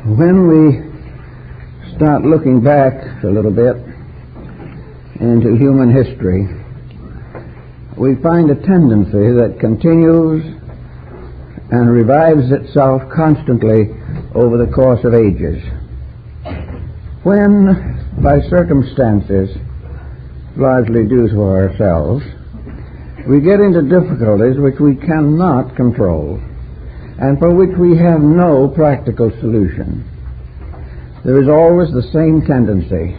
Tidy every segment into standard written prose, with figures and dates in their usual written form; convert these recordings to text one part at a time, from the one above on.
When we start looking back a little bit into human history, we find a tendency that continues and revives itself constantly over the course of ages. When, by circumstances largely due to ourselves, we get into difficulties which we cannot control and for which we have no practical solution, there is always the same tendency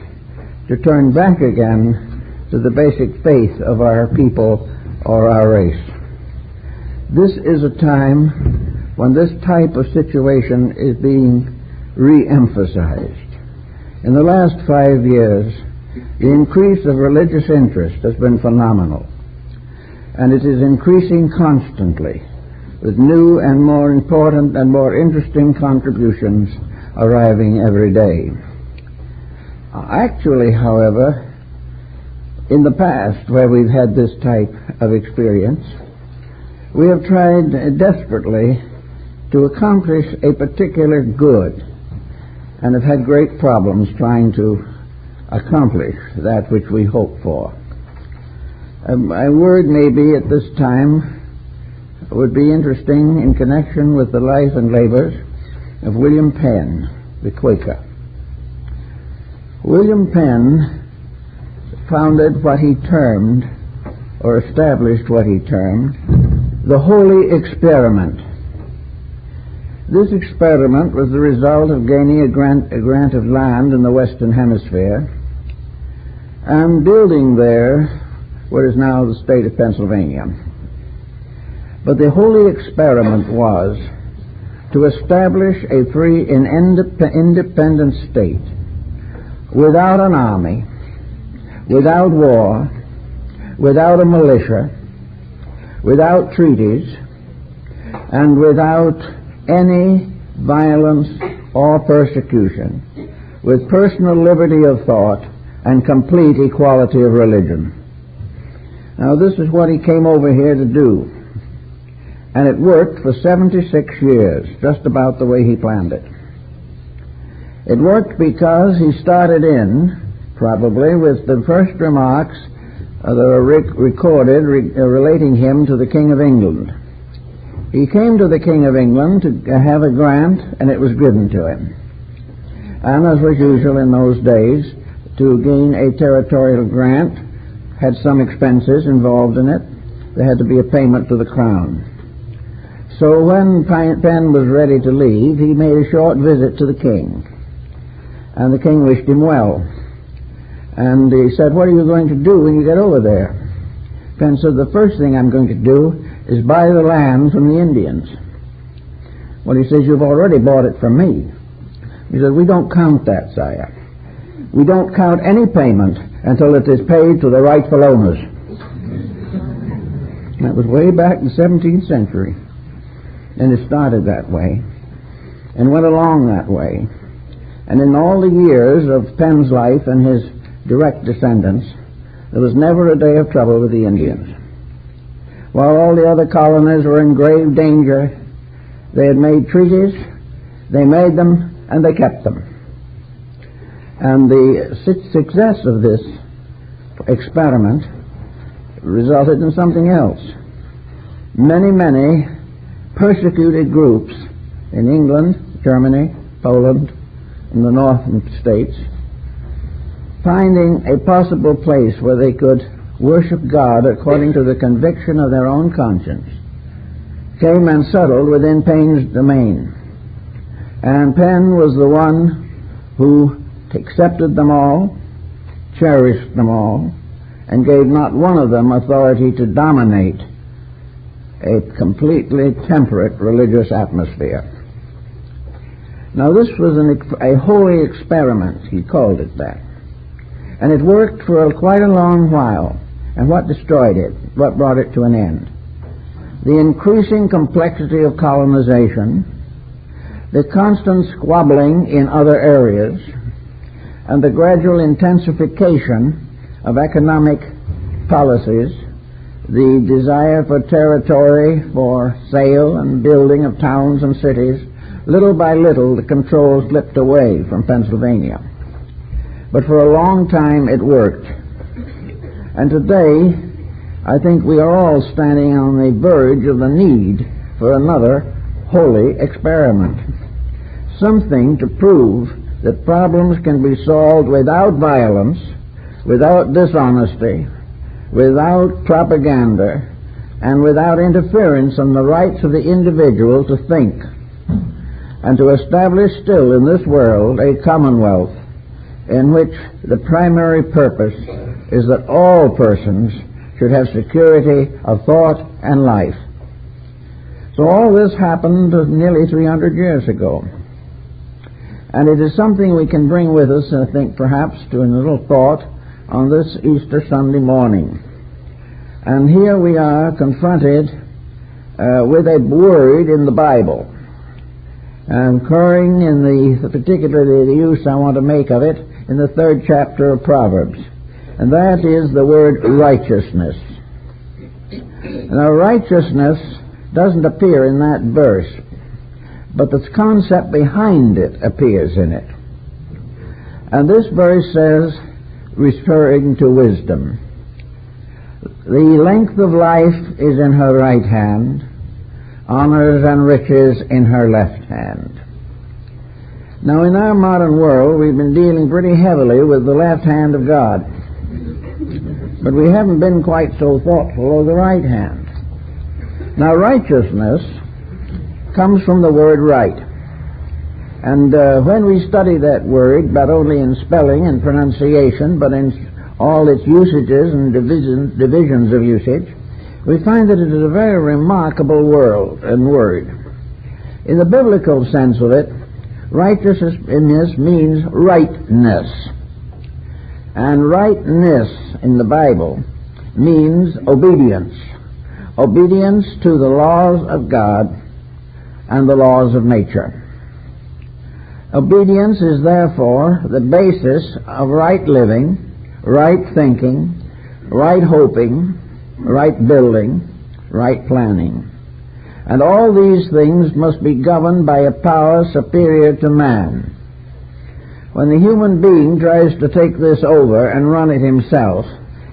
to turn back again to the basic faith of our people or our race. This is a time when this type of situation is being re-emphasized. In the last 5 years, the increase of religious interest has been phenomenal, and it is increasing constantly, with new and more important and more interesting contributions arriving every day. Actually, however, in the past, where we've had this type of experience, we have tried desperately to accomplish a particular good and have had great problems trying to accomplish that which we hope for. A word maybe at this time would be interesting in connection with the life and labors of William Penn, the Quaker. William Penn founded what he termed, or established what he termed, the Holy Experiment. This experiment was the result of gaining a grant of land in the Western Hemisphere and building there what is now the state of Pennsylvania. But the Holy Experiment was to establish a free and independent state without an army, without war, without a militia, without treaties, and without any violence or persecution, with personal liberty of thought and complete equality of religion. Now, this is what he came over here to do. And it worked for 76 years, just about the way he planned it. It worked because he started in, probably, with the first remarks that are recorded relating him to the King of England. He came to the King of England to have a grant, and it was given to him. And as was usual in those days, to gain a territorial grant had some expenses involved in it. There had to be a payment to the crown. So when Penn was ready to leave, he made a short visit to the king. And the king wished him well. And he said, "What are you going to do when you get over there?" Penn said, "The first thing I'm going to do is buy the land from the Indians." Well, he says, "You've already bought it from me." He said, "We don't count that, sire. We don't count any payment until it is paid to the rightful owners." That was way back in the 17th century. And it started that way and went along that way. And in all the years of Penn's life and his direct descendants, there was never a day of trouble with the Indians. While all the other colonies were in grave danger, they had made treaties, they made them, and they kept them. And the success of this experiment resulted in something else. Many persecuted groups in England, Germany, Poland, in the northern states, finding a possible place where they could worship God according to the conviction of their own conscience, came and settled within Penn's domain. And Penn was the one who accepted them all, cherished them all, and gave not one of them authority to dominate a completely temperate religious atmosphere. Now, this was a holy experiment, he called it that. And it worked for quite a long while. And what destroyed it? What brought it to an end? The increasing complexity of colonization, the constant squabbling in other areas, and the gradual intensification of economic policies, the desire for territory for sale and building of towns and cities, Little by little, the control slipped away from Pennsylvania. But for a long time it worked. And today, I think we are all standing on the verge of the need for another holy experiment. Something to prove that problems can be solved without violence, without dishonesty, without propaganda, and without interference in the rights of the individual to think, and to establish still in this world a commonwealth in which the primary purpose is that all persons should have security of thought and life. So all this happened nearly 300 years ago. And it is something we can bring with us, I think, perhaps, to a little thought on this Easter Sunday morning. And here we are confronted with a word in the Bible, occurring in particularly the use I want to make of it in the 3rd chapter of Proverbs. And that is the word righteousness. Now, righteousness doesn't appear in that verse, but the concept behind it appears in it. And this verse says, referring to wisdom, the length of life is in her right hand, honors and riches in her left hand. Now, in our modern world, we've been dealing pretty heavily with the left hand of God, but we haven't been quite so thoughtful of the right hand. Now, righteousness comes from the word right. And when we study that word, not only in spelling and pronunciation, but in all its usages and divisions of usage, we find that it is a very remarkable word. In the biblical sense of it, righteousness means rightness. And rightness in the Bible means obedience. Obedience to the laws of God and the laws of nature. Obedience is therefore the basis of right living, right thinking, right hoping, right building, right planning. And all these things must be governed by a power superior to man. When the human being tries to take this over and run it himself,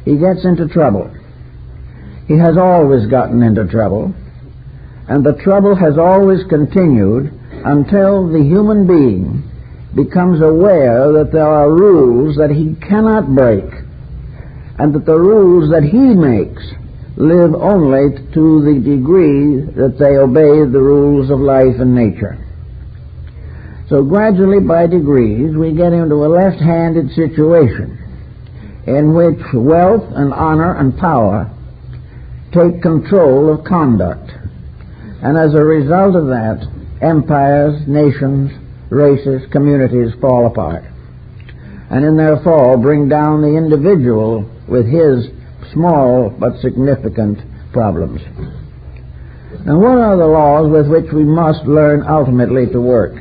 he gets into trouble. He has always gotten into trouble, and the trouble has always continued until the human being becomes aware that there are rules that he cannot break, and that the rules that he makes live only to the degree that they obey the rules of life and nature. So gradually, by degrees, we get into a left-handed situation in which wealth and honor and power take control of conduct. And as a result of that, empires, nations, races, communities fall apart. And in their fall, bring down the individual with his small but significant problems. Now, what are the laws with which we must learn ultimately to work?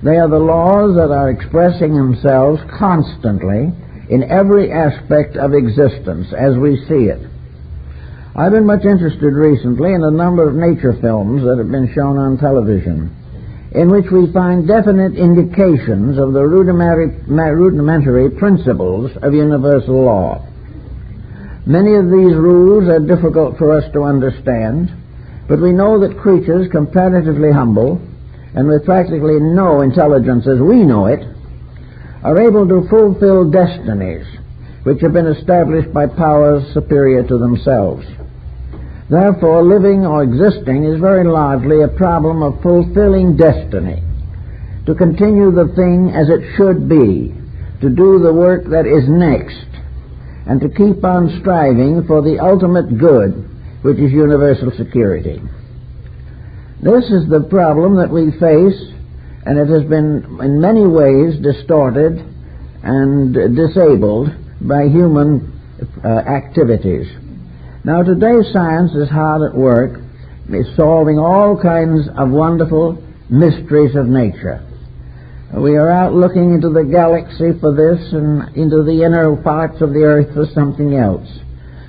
They are the laws that are expressing themselves constantly in every aspect of existence as we see it. I've been much interested recently in a number of nature films that have been shown on television, in which we find definite indications of the rudimentary principles of universal law. Many of these rules are difficult for us to understand, but we know that creatures comparatively humble and with practically no intelligence as we know it are able to fulfill destinies which have been established by powers superior to themselves. Therefore, living or existing is very largely a problem of fulfilling destiny, to continue the thing as it should be, to do the work that is next, and to keep on striving for the ultimate good, which is universal security. This is the problem that we face, and it has been in many ways distorted and disabled by human activities. Now, today science is hard at work, is solving all kinds of wonderful mysteries of nature. We are out looking into the galaxy for this and into the inner parts of the earth for something else.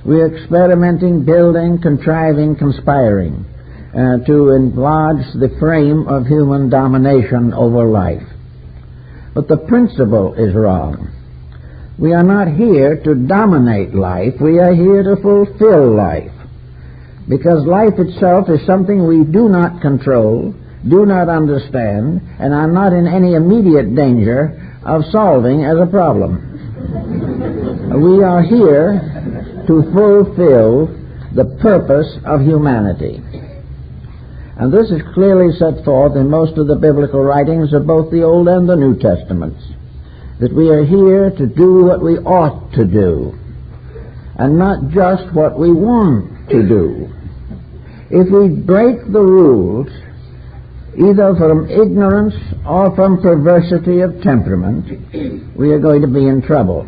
We are experimenting, building, contriving, conspiring. to enlarge the frame of human domination over life. But the principle is wrong. We are not here to dominate life. We are here to fulfill life. Because life itself is something we do not control, do not understand, and are not in any immediate danger of solving as a problem. We are here to fulfill the purpose of humanity. And this is clearly set forth in most of the biblical writings of both the Old and the New Testaments, that we are here to do what we ought to do, and not just what we want to do. If we break the rules, either from ignorance or from perversity of temperament, we are going to be in trouble.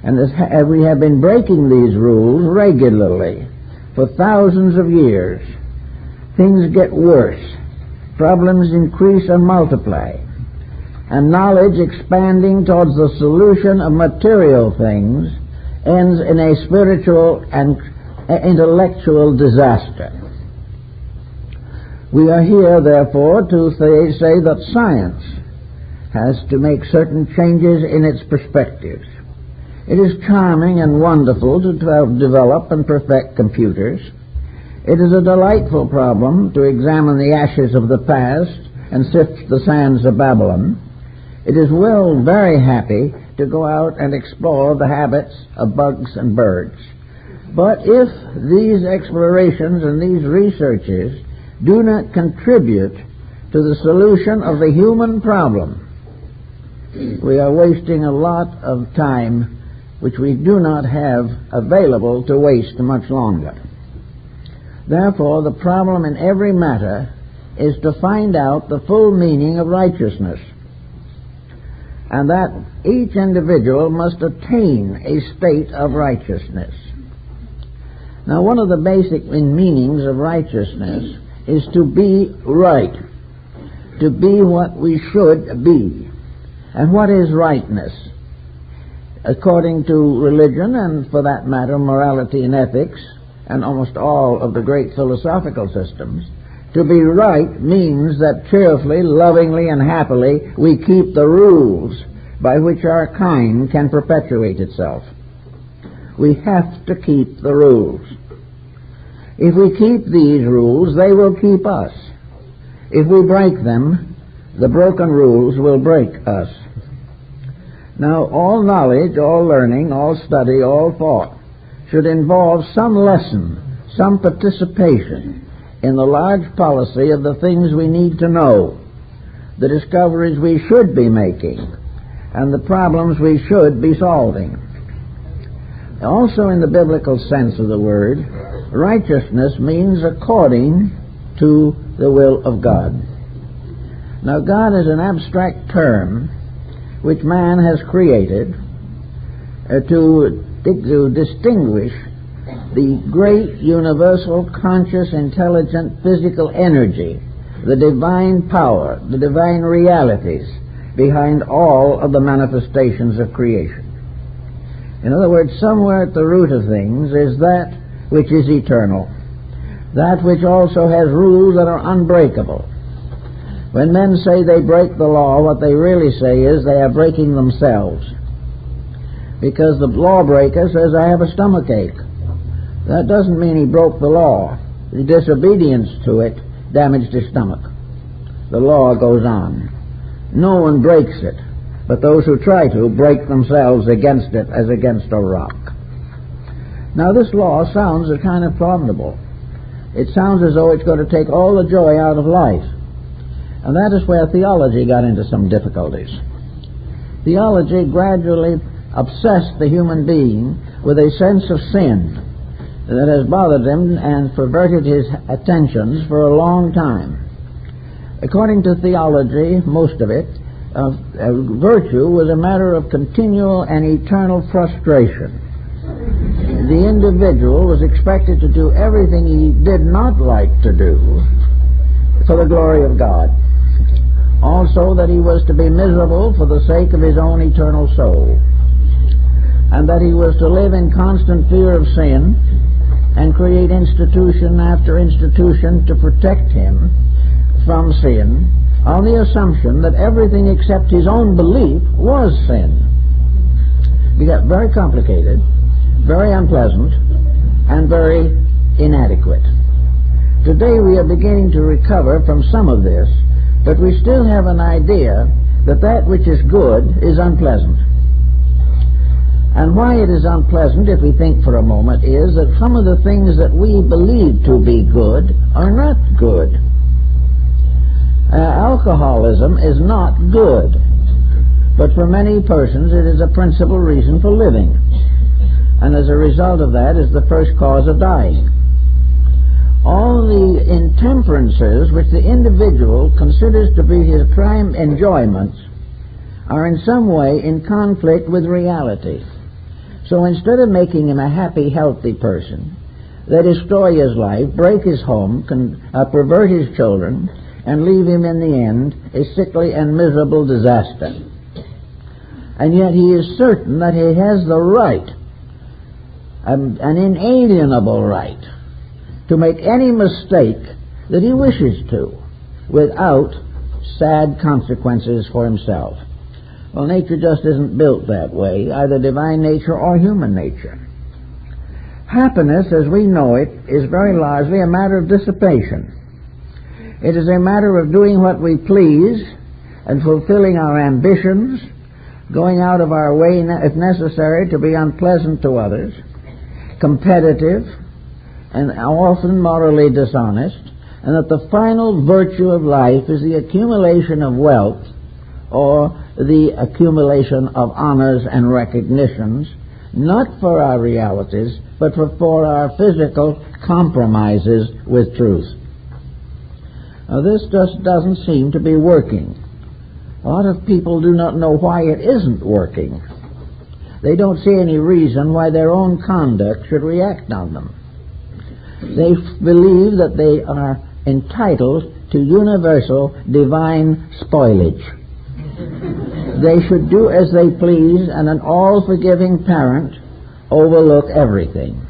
And as we have been breaking these rules regularly for thousands of years, things get worse. Problems increase and multiply. And knowledge expanding towards the solution of material things ends in a spiritual and intellectual disaster. We are here, therefore, to say that science has to make certain changes in its perspectives. It is charming and wonderful to develop and perfect computers. It is a delightful problem to examine the ashes of the past and sift the sands of Babylon. It is very happy to go out and explore the habits of bugs and birds. But if these explorations and these researches do not contribute to the solution of the human problem, we are wasting a lot of time which we do not have available to waste much longer. Therefore, the problem in every matter is to find out the full meaning of righteousness, and that each individual must attain a state of righteousness. Now, one of the basic meanings of righteousness is to be right, to be what we should be. And what is rightness? According to religion, and for that matter morality and ethics, and almost all of the great philosophical systems, to be right means that cheerfully, lovingly, and happily we keep the rules by which our kind can perpetuate itself. We have to keep the rules. If we keep these rules, they will keep us. If we break them, the broken rules will break us. Now, all knowledge, all learning, all study, all thought should involve some lesson, some participation in the large policy of the things we need to know, the discoveries we should be making, and the problems we should be solving. Also, in the biblical sense of the word, righteousness means according to the will of God. Now, God is an abstract term which man has created to distinguish the great universal conscious intelligent physical energy, the divine power, the divine realities behind all of the manifestations of creation. In other words, somewhere at the root of things is that which is eternal, that which also has rules that are unbreakable. When men say they break the law, what they really say is they are breaking themselves. Because the lawbreaker says, I have a stomachache. That doesn't mean he broke the law. The disobedience to it damaged his stomach. The law goes on. No one breaks it, but those who try to break themselves against it as against a rock. Now, this law sounds a kind of formidable. It sounds as though it's going to take all the joy out of life. And that is where theology got into some difficulties. Theology gradually obsessed the human being with a sense of sin that has bothered him and perverted his attentions for a long time. According to theology, most of it, virtue was a matter of continual and eternal frustration. The individual was expected to do everything he did not like to do for the glory of God. Also, that he was to be miserable for the sake of his own eternal soul, and that he was to live in constant fear of sin and create institution after institution to protect him from sin, on the assumption that everything except his own belief was sin. It got very complicated, very unpleasant, and very inadequate. Today we are beginning to recover from some of this, but we still have an idea that that which is good is unpleasant. And why it is unpleasant, if we think for a moment, is that some of the things that we believe to be good are not good. Alcoholism is not good, but for many persons it is a principal reason for living, and as a result of that is the first cause of dying. All the intemperances which the individual considers to be his prime enjoyments are in some way in conflict with reality. So instead of making him a happy, healthy person, they destroy his life, break his home, pervert his children, and leave him in the end a sickly and miserable disaster. And yet he is certain that he has the right, an inalienable right, to make any mistake that he wishes to without sad consequences for himself. Well, nature just isn't built that way, either divine nature or human nature. Happiness, as we know it, is very largely a matter of dissipation. It is a matter of doing what we please and fulfilling our ambitions, going out of our way, if necessary, to be unpleasant to others, competitive, and often morally dishonest, and that the final virtue of life is the accumulation of wealth or the accumulation of honors and recognitions, not for our realities, but for our physical compromises with truth. Now, this just doesn't seem to be working. A lot of people do not know why it isn't working. They don't see any reason why their own conduct should react on them. They believe that they are entitled to universal divine spoilage. They should do as they please, and an all-forgiving parent overlook everything.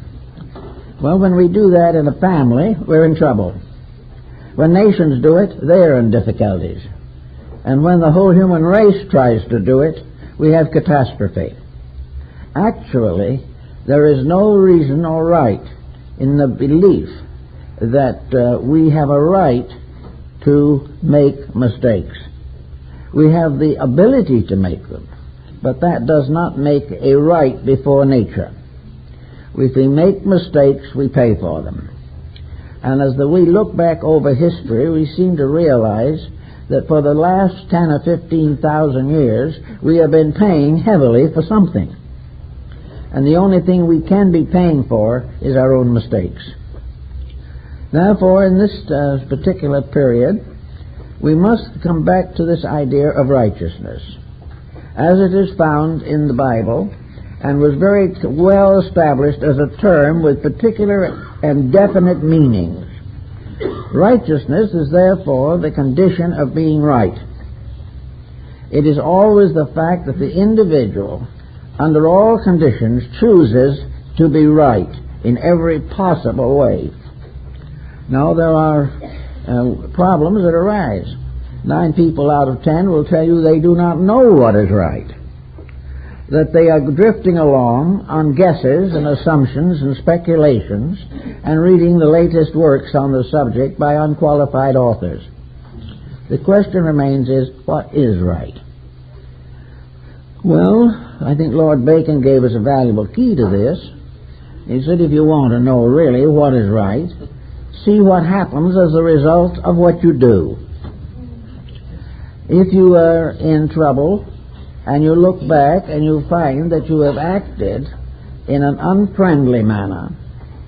Well, when we do that in a family, we're in trouble. When nations do it, they're in difficulties. And when the whole human race tries to do it, we have catastrophe. Actually, there is no reason or right in the belief that we have a right to make mistakes. We have the ability to make them, but that does not make a right before nature. If we make mistakes, we pay for them. And as we look back over history, we seem to realize that for the last 10 or 15,000 years, we have been paying heavily for something. And the only thing we can be paying for is our own mistakes. Therefore, in this particular period, we must come back to this idea of righteousness, as it is found in the Bible, and was very well established as a term with particular and definite meanings. Righteousness is therefore the condition of being right. It is always the fact that the individual, under all conditions, chooses to be right in every possible way. Now, there are problems that arise. 9 people out of 10 will tell you they do not know what is right, that they are drifting along on guesses and assumptions and speculations and reading the latest works on the subject by unqualified authors. The question remains is, what is right? Well, I think Lord Bacon gave us a valuable key to this. He said, if you want to know really what is right, see what happens as a result of what you do. If you are in trouble and you look back and you find that you have acted in an unfriendly manner,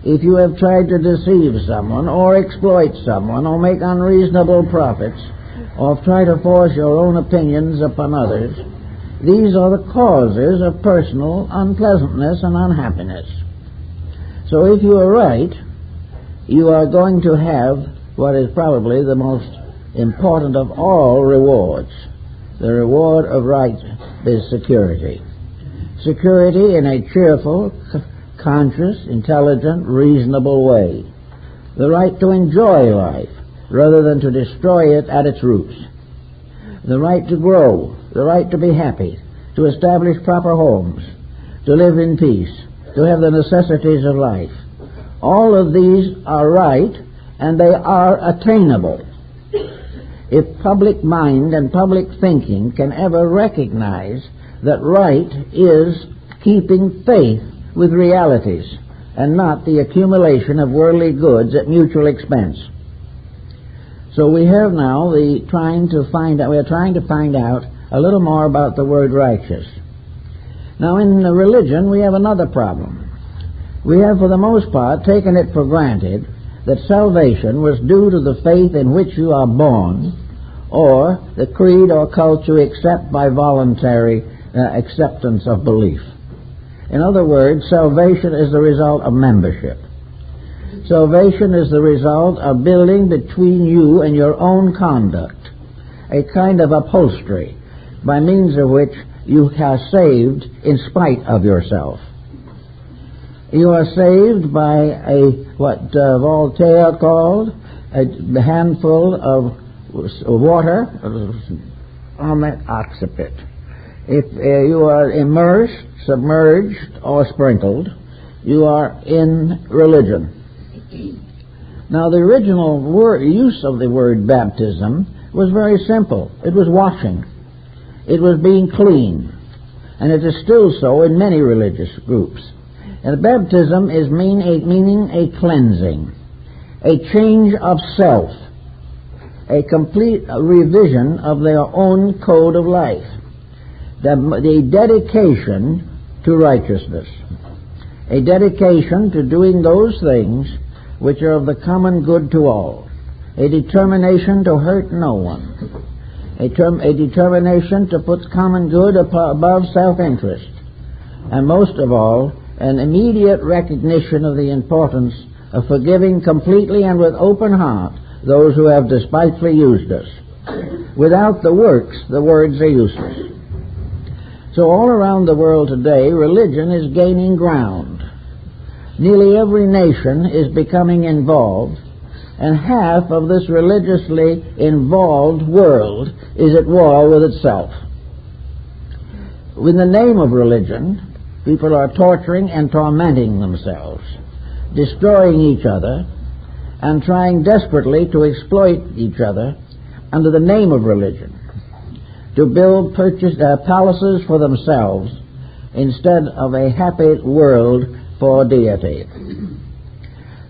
if you have tried to deceive someone or exploit someone or make unreasonable profits or try to force your own opinions upon others, these are the causes of personal unpleasantness and unhappiness. So if you are right, you are going to have what is probably the most important of all rewards. The reward of right is security. Security in a cheerful, conscious, intelligent, reasonable way. The right to enjoy life rather than to destroy it at its roots. The right to grow, the right to be happy, to establish proper homes, to live in peace, to have the necessities of life. All of these are right, and they are attainable. If public mind and public thinking can ever recognize that right is keeping faith with realities and not the accumulation of worldly goods at mutual expense. So we have now we are trying to find out a little more about the word righteous. Now in religion we have another problem. We have for the most part taken it for granted that salvation was due to the faith in which you are born, or the creed or cult you accept by voluntary acceptance of belief. In other words, salvation is the result of membership. Salvation is the result of building between you and your own conduct a kind of upholstery by means of which you are saved in spite of yourself. You are saved by what Voltaire called a handful of water on that occiput. If you are immersed, submerged, or sprinkled, you are in religion. Now the original use of the word baptism was very simple. It was washing. It was being clean. And it is still so in many religious groups. And baptism is meaning a cleansing, a change of self, a complete revision of their own code of life, the dedication to righteousness, a dedication to doing those things which are of the common good to all, a determination to hurt no one, a determination to put common good above self-interest, and most of all, an immediate recognition of the importance of forgiving completely and with open heart those who have despitefully used us. Without the works, the words are useless. So all around the world today, religion is gaining ground. Nearly every nation is becoming involved, and half of this religiously involved world is at war with itself. In the name of religion, people are torturing and tormenting themselves, destroying each other, and trying desperately to exploit each other under the name of religion, to build palaces for themselves instead of a happy world for deity.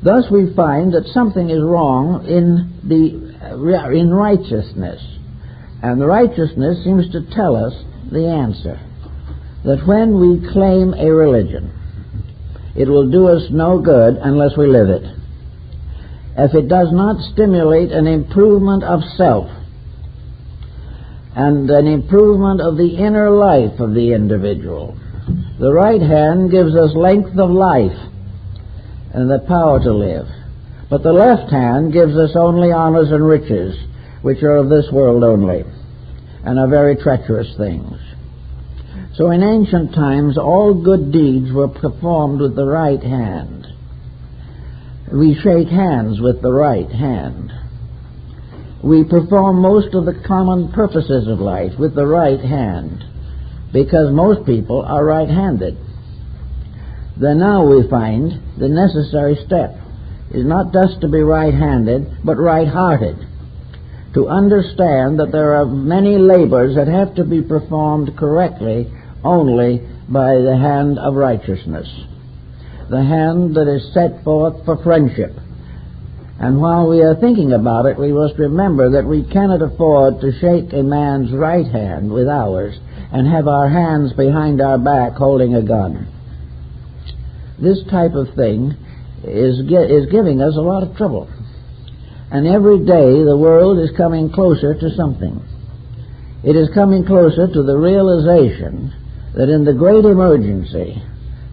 Thus we find that something is wrong in righteousness, and the righteousness seems to tell us the answer, that when we claim a religion, it will do us no good unless we live it. If it does not stimulate an improvement of self and an improvement of the inner life of the individual, the right hand gives us length of life and the power to live, but the left hand gives us only honors and riches, which are of this world only, and are very treacherous things. So in ancient times, all good deeds were performed with the right hand. We shake hands with the right hand. We perform most of the common purposes of life with the right hand, because most people are right-handed. Then now we find the necessary step is not just to be right-handed, but right-hearted, to understand that there are many labors that have to be performed correctly only by the hand of righteousness, the hand that is set forth for friendship. And while we are thinking about it, we must remember that we cannot afford to shake a man's right hand with ours and have our hands behind our back holding a gun. This type of thing is giving us a lot of trouble. And every day the world is coming closer to something. It is coming closer to the realization that in the great emergency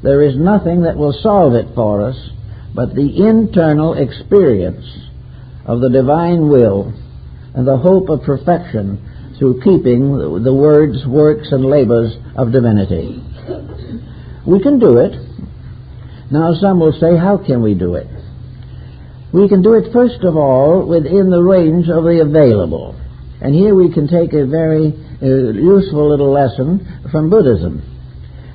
there is nothing that will solve it for us but the internal experience of the divine will and the hope of perfection through keeping the words, works, and labors of divinity. We can do it. Now some will say, how can we do it? We can do it first of all within the range of the available. And here we can take a very useful little lesson from Buddhism.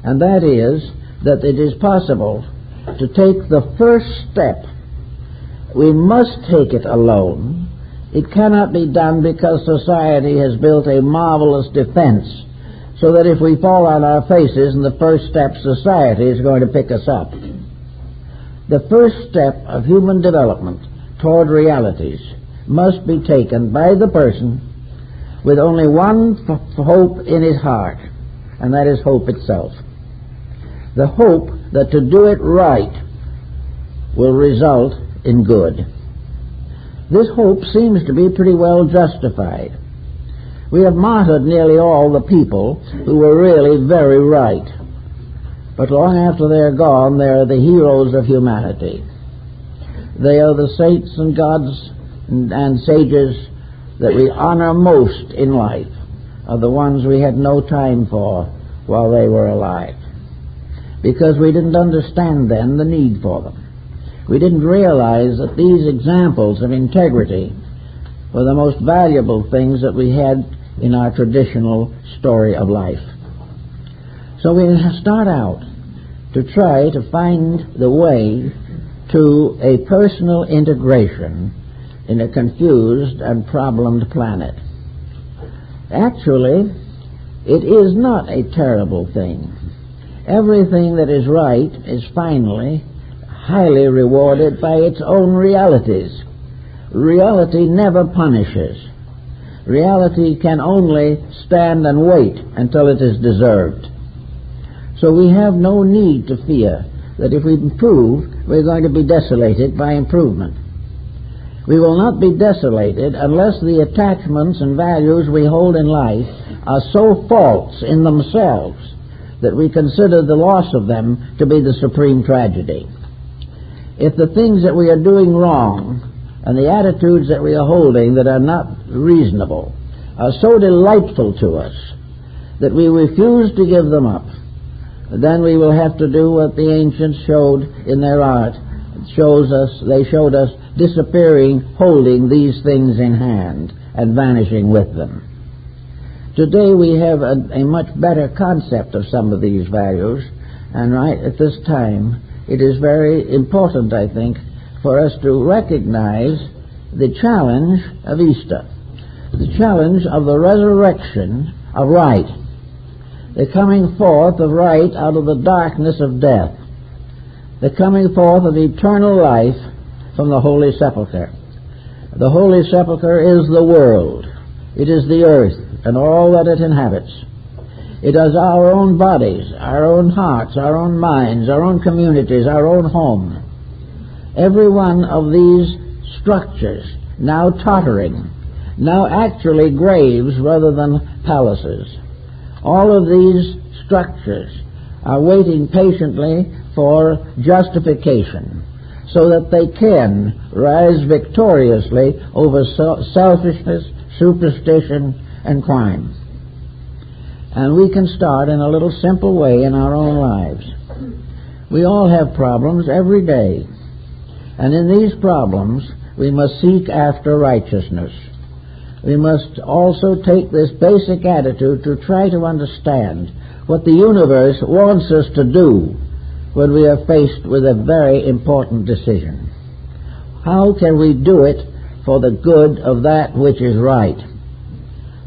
And that is that it is possible to take the first step. We must take it alone. It cannot be done because society has built a marvelous defense, so that if we fall on our faces in the first step, society is going to pick us up. The first step of human development toward realities must be taken by the person with only one hope in his heart, and that is hope itself. The hope that to do it right will result in good. This hope seems to be pretty well justified. We have martyred nearly all the people who were really very right. But long after they're gone, they're the heroes of humanity. They are the saints and gods and sages that we honor most in life, are the ones we had no time for while they were alive. Because we didn't understand then the need for them. We didn't realize that these examples of integrity were the most valuable things that we had in our traditional story of life. So we start out to try to find the way to a personal integration in a confused and problemed planet. Actually, it is not a terrible thing. Everything that is right is finally highly rewarded by its own realities. Reality never punishes. Reality can only stand and wait until it is deserved. So we have no need to fear that if we improve, we're going to be desolated by improvement. We will not be desolated unless the attachments and values we hold in life are so false in themselves that we consider the loss of them to be the supreme tragedy. If the things that we are doing wrong and the attitudes that we are holding that are not reasonable are so delightful to us that we refuse to give them up, then we will have to do what the ancients showed in their art. They showed us disappearing, holding these things in hand and vanishing with them. Today we have a much better concept of some of these values, and right at this time it is very important, I think, for us to recognize the challenge of Easter, the challenge of the resurrection of right, the coming forth of right out of the darkness of death, the coming forth of eternal life from the Holy Sepulchre. The Holy Sepulchre is the world. It is the earth and all that it inhabits. It is our own bodies, our own hearts, our own minds, our own communities, our own home. Every one of these structures, now tottering, now actually graves rather than palaces, all of these structures are waiting patiently for justification so that they can rise victoriously over selfishness, superstition, and crime. And we can start in a little simple way in our own lives. We all have problems every day. And in these problems, we must seek after righteousness. We must also take this basic attitude to try to understand what the universe wants us to do when we are faced with a very important decision. How can we do it for the good of that which is right?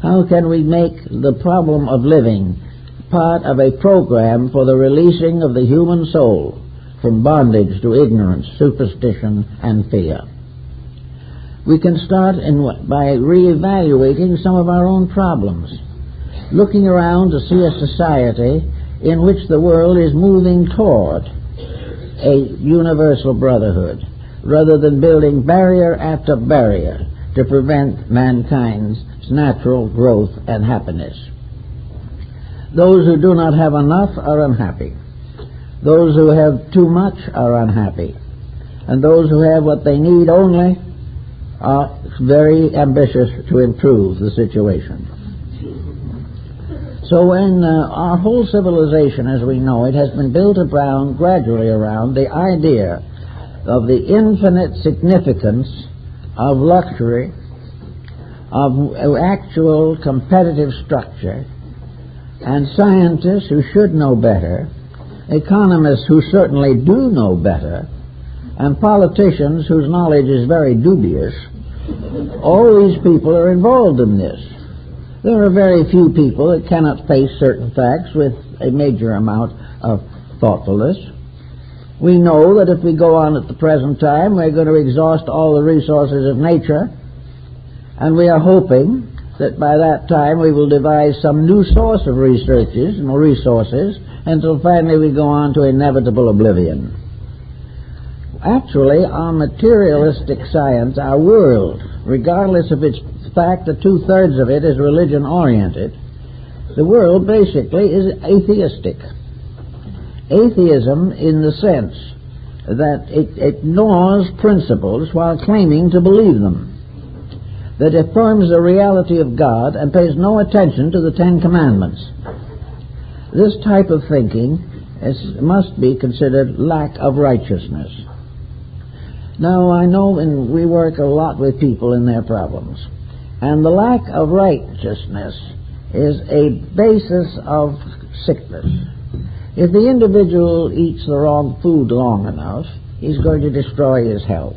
How can we make the problem of living part of a program for the releasing of the human soul from bondage to ignorance, superstition, and fear? We can start by reevaluating some of our own problems, looking around to see a society in which the world is moving toward a universal brotherhood, rather than building barrier after barrier to prevent mankind's natural growth and happiness. Those who do not have enough are unhappy. Those who have too much are unhappy. And those who have what they need only are very ambitious to improve the situation. So when our whole civilization as we know it has been built around, gradually around, the idea of the infinite significance of luxury, of actual competitive structure, and scientists who should know better, economists who certainly do know better, and politicians whose knowledge is very dubious, all these people are involved in this. There are very few people that cannot face certain facts with a major amount of thoughtfulness. We know that if we go on at the present time, we're going to exhaust all the resources of nature, and we are hoping that by that time we will devise some new source of resources until finally we go on to inevitable oblivion. Actually, our materialistic science, our world, regardless of its fact that two-thirds of it is religion-oriented, the world basically is atheistic. Atheism in the sense that it ignores principles while claiming to believe them, that affirms the reality of God and pays no attention to the Ten Commandments. This type of thinking must be considered lack of righteousness. Now, I know we work a lot with people in their problems, and the lack of righteousness is a basis of sickness. If the individual eats the wrong food long enough, he's going to destroy his health.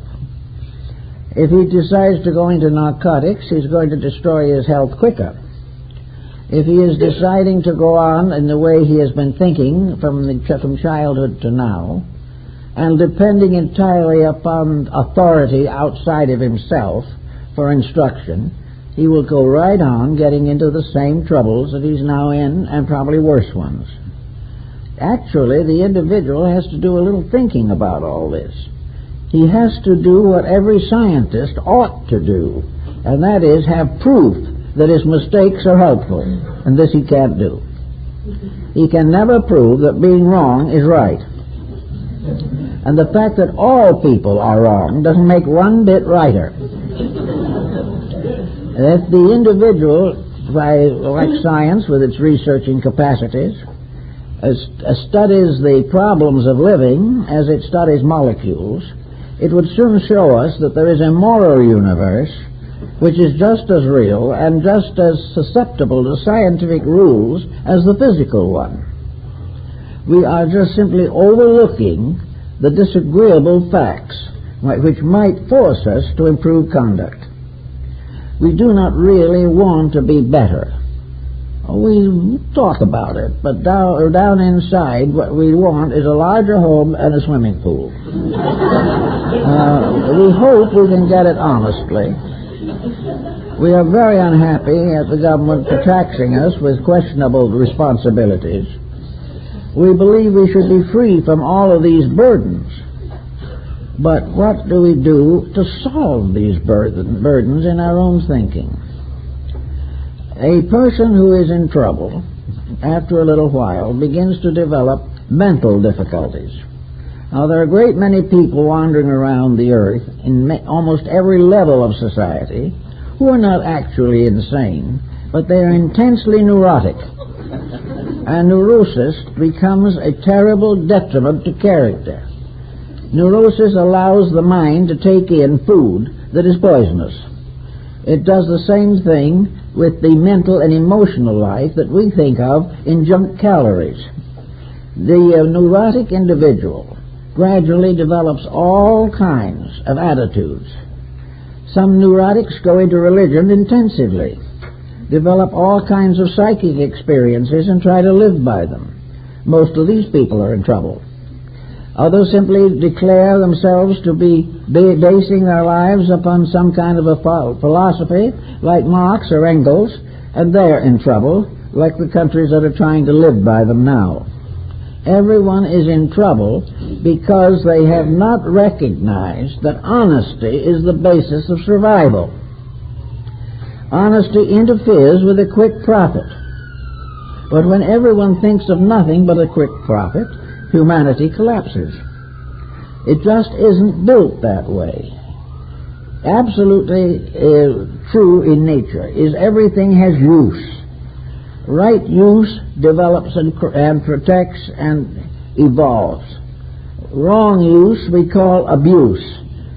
If he decides to go into narcotics, he's going to destroy his health quicker. If he is deciding to go on in the way he has been thinking from childhood to now, and depending entirely upon authority outside of himself for instruction, he will go right on getting into the same troubles that he's now in, and probably worse ones. Actually, the individual has to do a little thinking about all this. He has to do what every scientist ought to do, and that is have proof that his mistakes are helpful, and this he can't do. He can never prove that being wrong is right. And the fact that all people are wrong doesn't make one bit righter. If the individual, like science with its researching capacities, studies the problems of living as it studies molecules, it would soon show us that there is a moral universe which is just as real and just as susceptible to scientific rules as the physical one. We are just simply overlooking the disagreeable facts which might force us to improve conduct. We do not really want to be better. We talk about it, but down inside what we want is a larger home and a swimming pool. We hope we can get it honestly. We are very unhappy at the government for taxing us with questionable responsibilities. We believe we should be free from all of these burdens. But what do we do to solve these burdens in our own thinking? A person who is in trouble, after a little while, begins to develop mental difficulties. Now, there are a great many people wandering around the earth in almost every level of society who are not actually insane, but they are intensely neurotic. And neurosis becomes a terrible detriment to character. Neurosis allows the mind to take in food that is poisonous. It does the same thing with the mental and emotional life that we think of in junk calories. The neurotic individual gradually develops all kinds of attitudes. Some neurotics go into religion intensively, develop all kinds of psychic experiences and try to live by them. Most of these people are in trouble. Others simply declare themselves to be basing their lives upon some kind of a philosophy, like Marx or Engels, and they're in trouble, like the countries that are trying to live by them now. Everyone is in trouble because they have not recognized that honesty is the basis of survival. Honesty interferes with a quick profit. But when everyone thinks of nothing but a quick profit, humanity collapses. It just isn't built that way. Absolutely true in nature is everything has use. Right use develops and protects and evolves. Wrong use we call abuse,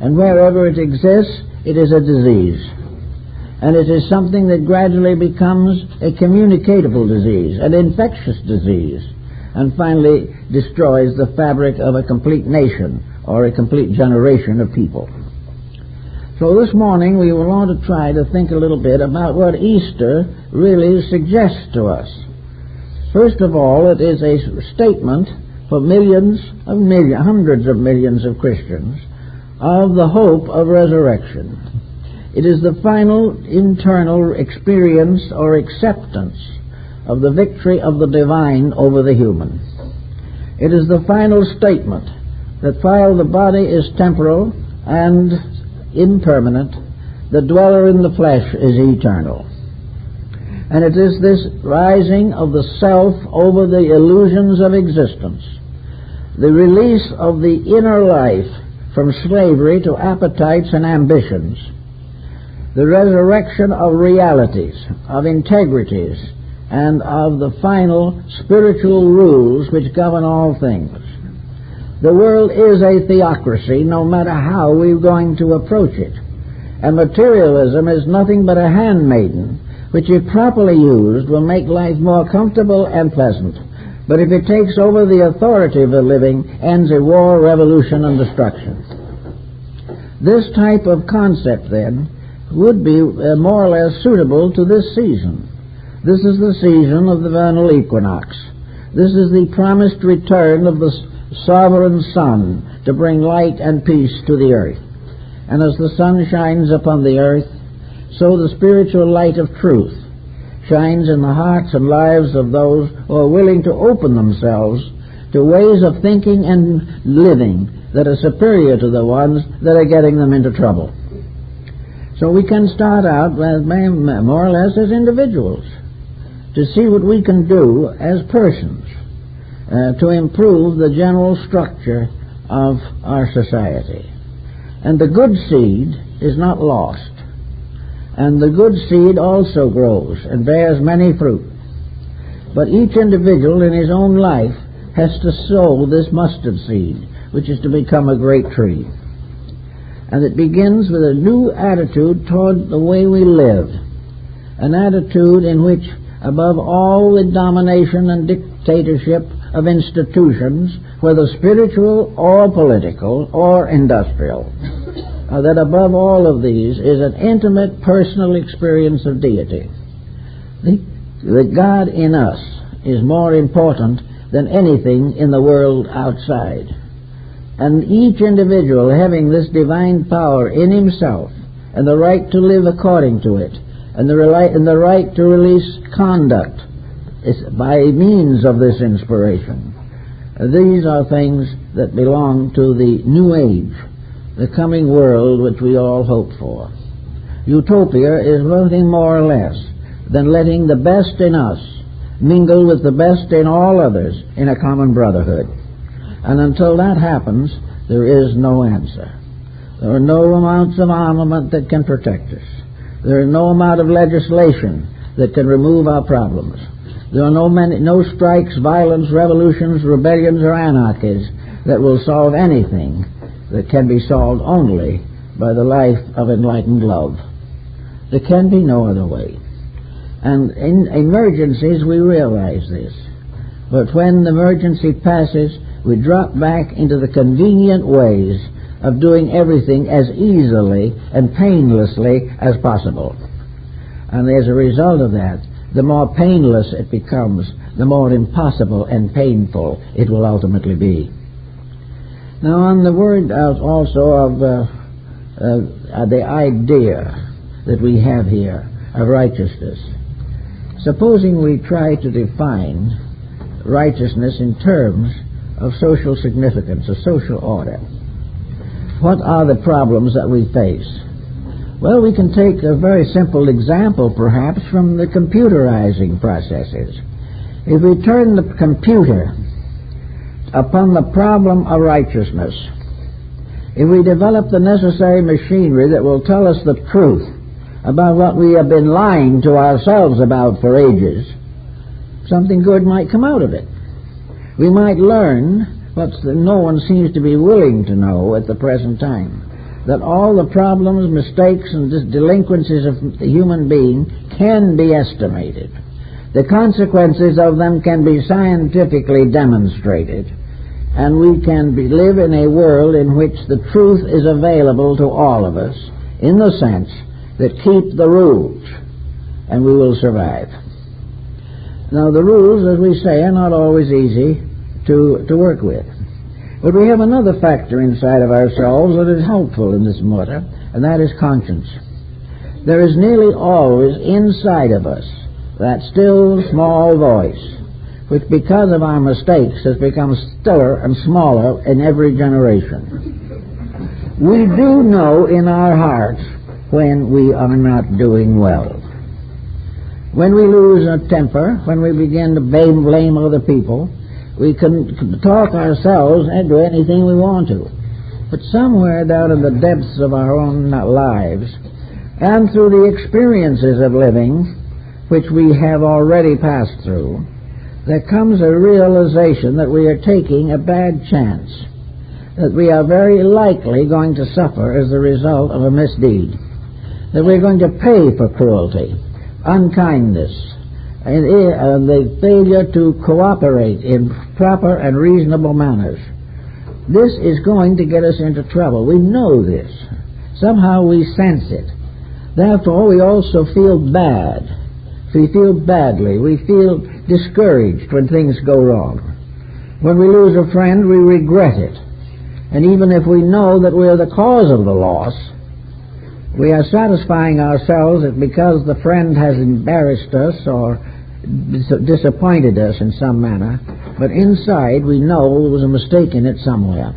and wherever it exists, it is a disease. And it is something that gradually becomes a communicable disease, an infectious disease, and finally destroys the fabric of a complete nation or a complete generation of people. So this morning we will want to try to think a little bit about what Easter really suggests to us. First of all, it is a statement for hundreds of millions of Christians of the hope of resurrection. It is the final internal experience or acceptance of the victory of the divine over the human. It is the final statement that while the body is temporal and impermanent, the dweller in the flesh is eternal. And it is this rising of the self over the illusions of existence, the release of the inner life from slavery to appetites and ambitions, the resurrection of realities, of integrities, and of the final spiritual rules which govern all things. The world is a theocracy, no matter how we're going to approach it. And materialism is nothing but a handmaiden, which if properly used will make life more comfortable and pleasant. But if it takes over the authority of the living, ends in war, revolution, and destruction. This type of concept, then, would be more or less suitable to this season. This is the season of the vernal equinox. This is the promised return of the sovereign sun to bring light and peace to the earth. And as the sun shines upon the earth, so the spiritual light of truth shines in the hearts and lives of those who are willing to open themselves to ways of thinking and living that are superior to the ones that are getting them into trouble. So we can start out more or less as individuals to see what we can do as persons to improve the general structure of our society. And the good seed is not lost. And the good seed also grows and bears many fruit. But each individual in his own life has to sow this mustard seed, which is to become a great tree. And it begins with a new attitude toward the way we live, an attitude in which, above all the domination and dictatorship of institutions, whether spiritual or political or industrial, that above all of these is an intimate personal experience of deity. That God in us is more important than anything in the world outside. And each individual having this divine power in himself, and the right to live according to it, and the right to release conduct by means of this inspiration. These are things that belong to the new age, the coming world which we all hope for. Utopia is nothing more or less than letting the best in us mingle with the best in all others in a common brotherhood. And until that happens, there is no answer. There are no amounts of armament that can protect us. There is no amount of legislation that can remove our problems. There are no strikes, violence, revolutions, rebellions, or anarchies that will solve anything that can be solved only by the life of enlightened love. There can be no other way. And in emergencies we realize this. But when the emergency passes, we drop back into the convenient ways of doing everything as easily and painlessly as possible. And as a result of that, the more painless it becomes, the more impossible and painful it will ultimately be. Now, on the word also of the idea that we have here of righteousness, supposing we try to define righteousness in terms of social significance, of social order. What are the problems that we face? Well, we can take a very simple example, perhaps, from the computerizing processes. If we turn the computer upon the problem of righteousness, if we develop the necessary machinery that will tell us the truth about what we have been lying to ourselves about for ages, something good might come out of it. We might learn what no one seems to be willing to know at the present time, that all the problems, mistakes, and delinquencies of the human being can be estimated. The consequences of them can be scientifically demonstrated, and we can live in a world in which the truth is available to all of us, in the sense that keep the rules, and we will survive. Now, the rules, as we say, are not always easy to work with. But we have another factor inside of ourselves that is helpful in this matter, and that is conscience. There is nearly always inside of us that still small voice, which because of our mistakes has become stiller and smaller in every generation. We do know in our hearts when we are not doing well. When we lose our temper, when we begin to blame other people, we can talk ourselves into anything we want to. But somewhere down in the depths of our own lives, and through the experiences of living, which we have already passed through, there comes a realization that we are taking a bad chance, that we are very likely going to suffer as the result of a misdeed, that we're going to pay for cruelty, unkindness, and the failure to cooperate in proper and reasonable manners. This is going to get us into trouble. We know this. Somehow we sense it. Therefore, we also feel bad. We feel badly. We feel discouraged when things go wrong. When we lose a friend, we regret it. And even if we know that we are the cause of the loss, we are satisfying ourselves that because the friend has embarrassed us or disappointed us in some manner, but inside we know there was a mistake in it somewhere.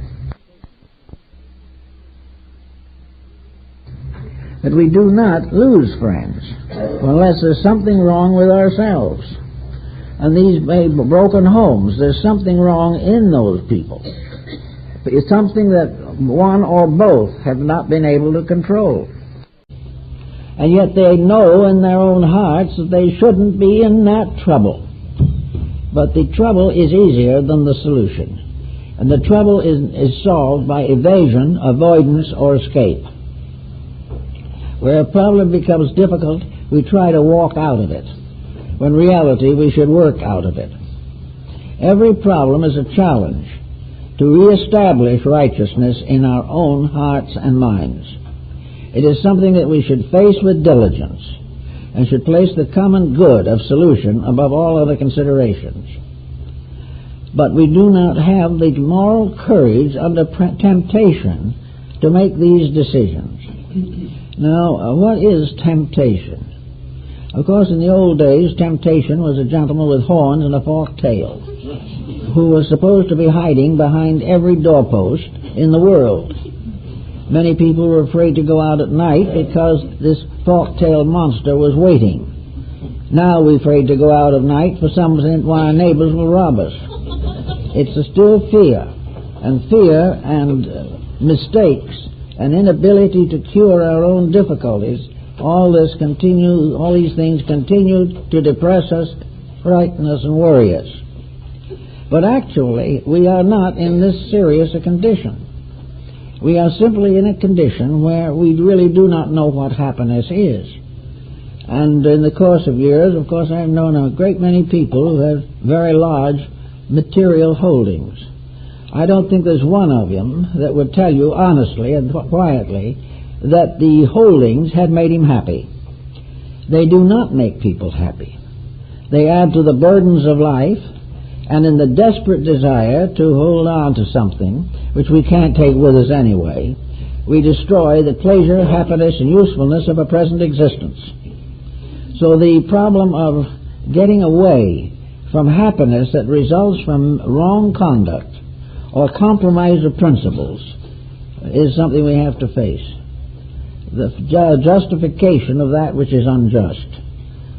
But we do not lose friends unless there's something wrong with ourselves. And these broken homes, there's something wrong in those people. It's something that one or both have not been able to control. And yet they know in their own hearts that they shouldn't be in that trouble. But the trouble is easier than the solution. And the trouble is solved by evasion, avoidance, or escape. Where a problem becomes difficult, we try to walk out of it, when in reality we should work out of it. Every problem is a challenge to reestablish righteousness in our own hearts and minds. It is something that we should face with diligence and should place the common good of solution above all other considerations. But we do not have the moral courage under temptation to make these decisions. Now, what is temptation? Of course, in the old days, temptation was a gentleman with horns and a forked tail who was supposed to be hiding behind every doorpost in the world. Many people were afraid to go out at night because this fork-tailed monster was waiting. Now we're afraid to go out at night for some reason why our neighbors will rob us. It's still fear and mistakes and inability to cure our own difficulties. All these things continue to depress us, frighten us, and worry us. But actually, we are not in this serious a condition. We are simply in a condition where we really do not know what happiness is. And in the course of years, of course, I have known a great many people who have very large material holdings. I don't think there's one of them that would tell you honestly and quietly that the holdings had made him happy. They do not make people happy. They add to the burdens of life, and in the desperate desire to hold on to something which we can't take with us anyway, we destroy the pleasure, happiness, and usefulness of a present existence. So the problem of getting away from happiness that results from wrong conduct or compromise of principles is something we have to face. The justification of that which is unjust.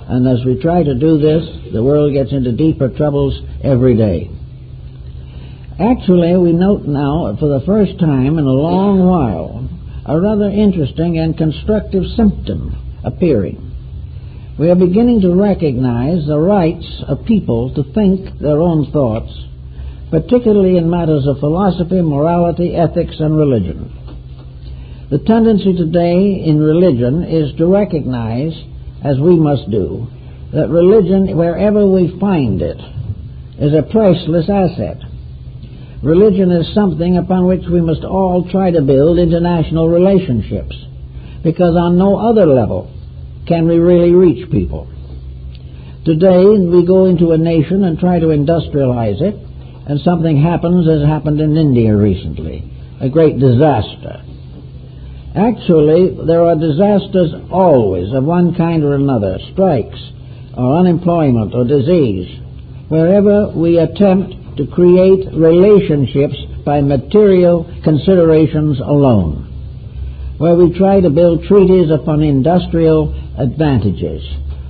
And as we try to do this, the world gets into deeper troubles every day. Actually, we note now, for the first time in a long while, a rather interesting and constructive symptom appearing. We are beginning to recognize the rights of people to think their own thoughts, particularly in matters of philosophy, morality, ethics, and religion. The tendency today in religion is to recognize, as we must do, that religion, wherever we find it, is a priceless asset. Religion is something upon which we must all try to build international relationships, because on no other level can we really reach people. Today we go into a nation and try to industrialize it, and something happens as happened in India recently, a great disaster. Actually, there are disasters always of one kind or another, strikes, or unemployment, or disease, wherever we attempt to create relationships by material considerations alone, where we try to build treaties upon industrial advantages,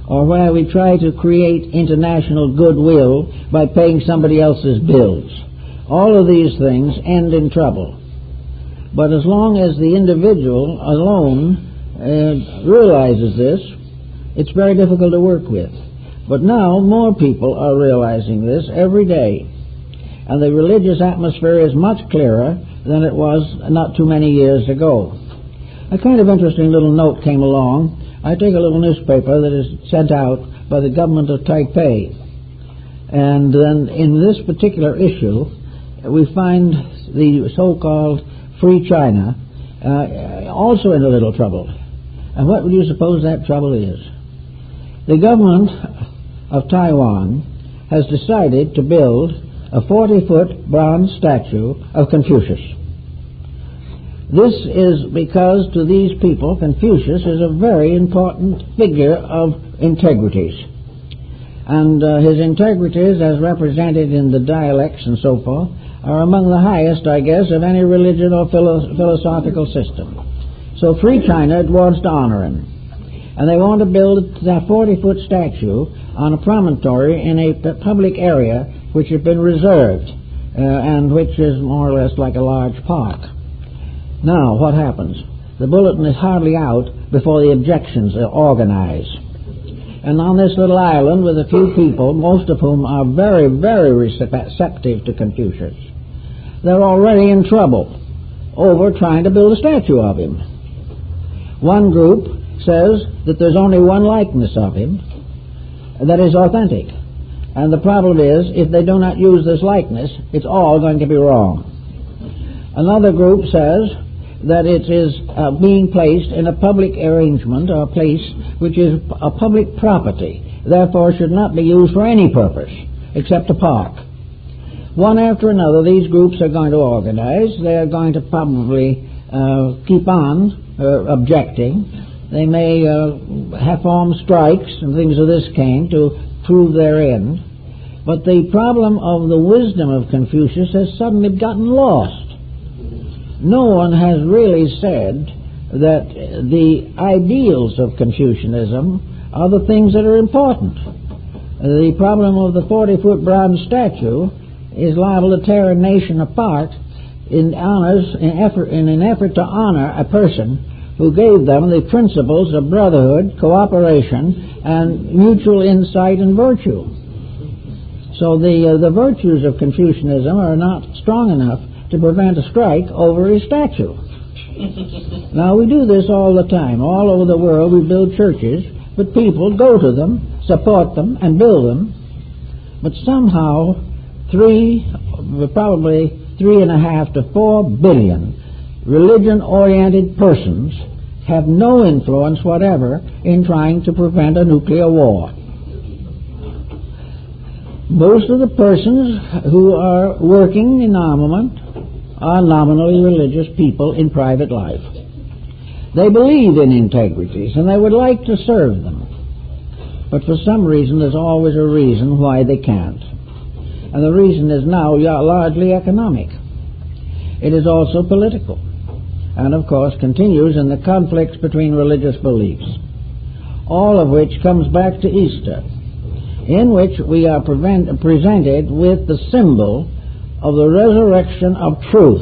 or where we try to create international goodwill by paying somebody else's bills. All of these things end in trouble. But as long as the individual alone realizes this, it's very difficult to work with. But now more people are realizing this every day, and the religious atmosphere is much clearer than it was not too many years ago. A kind of interesting little note came along. I take a little newspaper that is sent out by the government of Taipei, and then in this particular issue we find the so-called Free China also in a little trouble. And what would you suppose that trouble is? The government of Taiwan has decided to build a 40-foot bronze statue of Confucius. This is because to these people Confucius is a very important figure of integrities. And his integrities, as represented in the dialects and so forth, are among the highest, I guess, of any religion or philosophical system. So Free China wants to honor him. And they want to build a 40-foot statue on a promontory in a public area which has been reserved, and which is more or less like a large park. Now, what happens? The bulletin is hardly out before the objections are organized. And on this little island with a few people, most of whom are very, very receptive to Confucius, they're already in trouble over trying to build a statue of him. One group says that there's only one likeness of him that is authentic. And the problem is, if they do not use this likeness, it's all going to be wrong. Another group says that it is being placed in a public arrangement or place which is a public property, therefore should not be used for any purpose except a park. One after another, these groups are going to organize. They are going to probably keep on objecting. They may have formed strikes and things of this kind to prove their end. But the problem of the wisdom of Confucius has suddenly gotten lost. No one has really said that the ideals of Confucianism are the things that are important. The problem of the 40-foot bronze statue is liable to tear a nation apart in an effort to honor a person who gave them the principles of brotherhood, cooperation, and mutual insight and virtue. So the virtues of Confucianism are not strong enough to prevent a strike over his statue. Now, we do this all the time. All over the world we build churches, but people go to them, support them, and build them. But somehow, probably 3.5 to 4 billion religion-oriented persons have no influence whatever in trying to prevent a nuclear war. Most of the persons who are working in armament are nominally religious people in private life. They believe in integrities and they would like to serve them. But for some reason, there's always a reason why they can't. And the reason is now largely economic. It is also political, and of course continues in the conflicts between religious beliefs, all of which comes back to Easter, in which we are presented with the symbol of the resurrection of truth,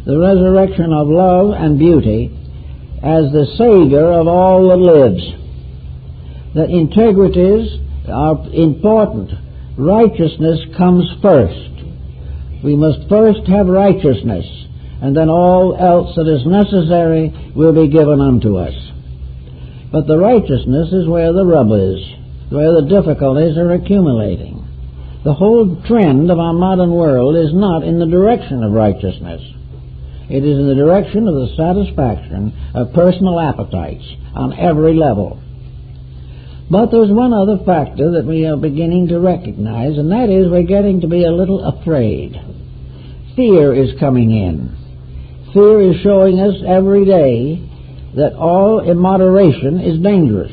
the resurrection of love and beauty as the Savior of all that lives. that integrities are important. Righteousness comes first. We must first have righteousness, and then all else that is necessary will be given unto us. But the righteousness is where the rub is, where the difficulties are accumulating. The whole trend of our modern world is not in the direction of righteousness. It is in the direction of the satisfaction of personal appetites on every level. But there's one other factor that we are beginning to recognize, and that is we're getting to be a little afraid. Fear is coming in. Fear is showing us every day that all immoderation is dangerous.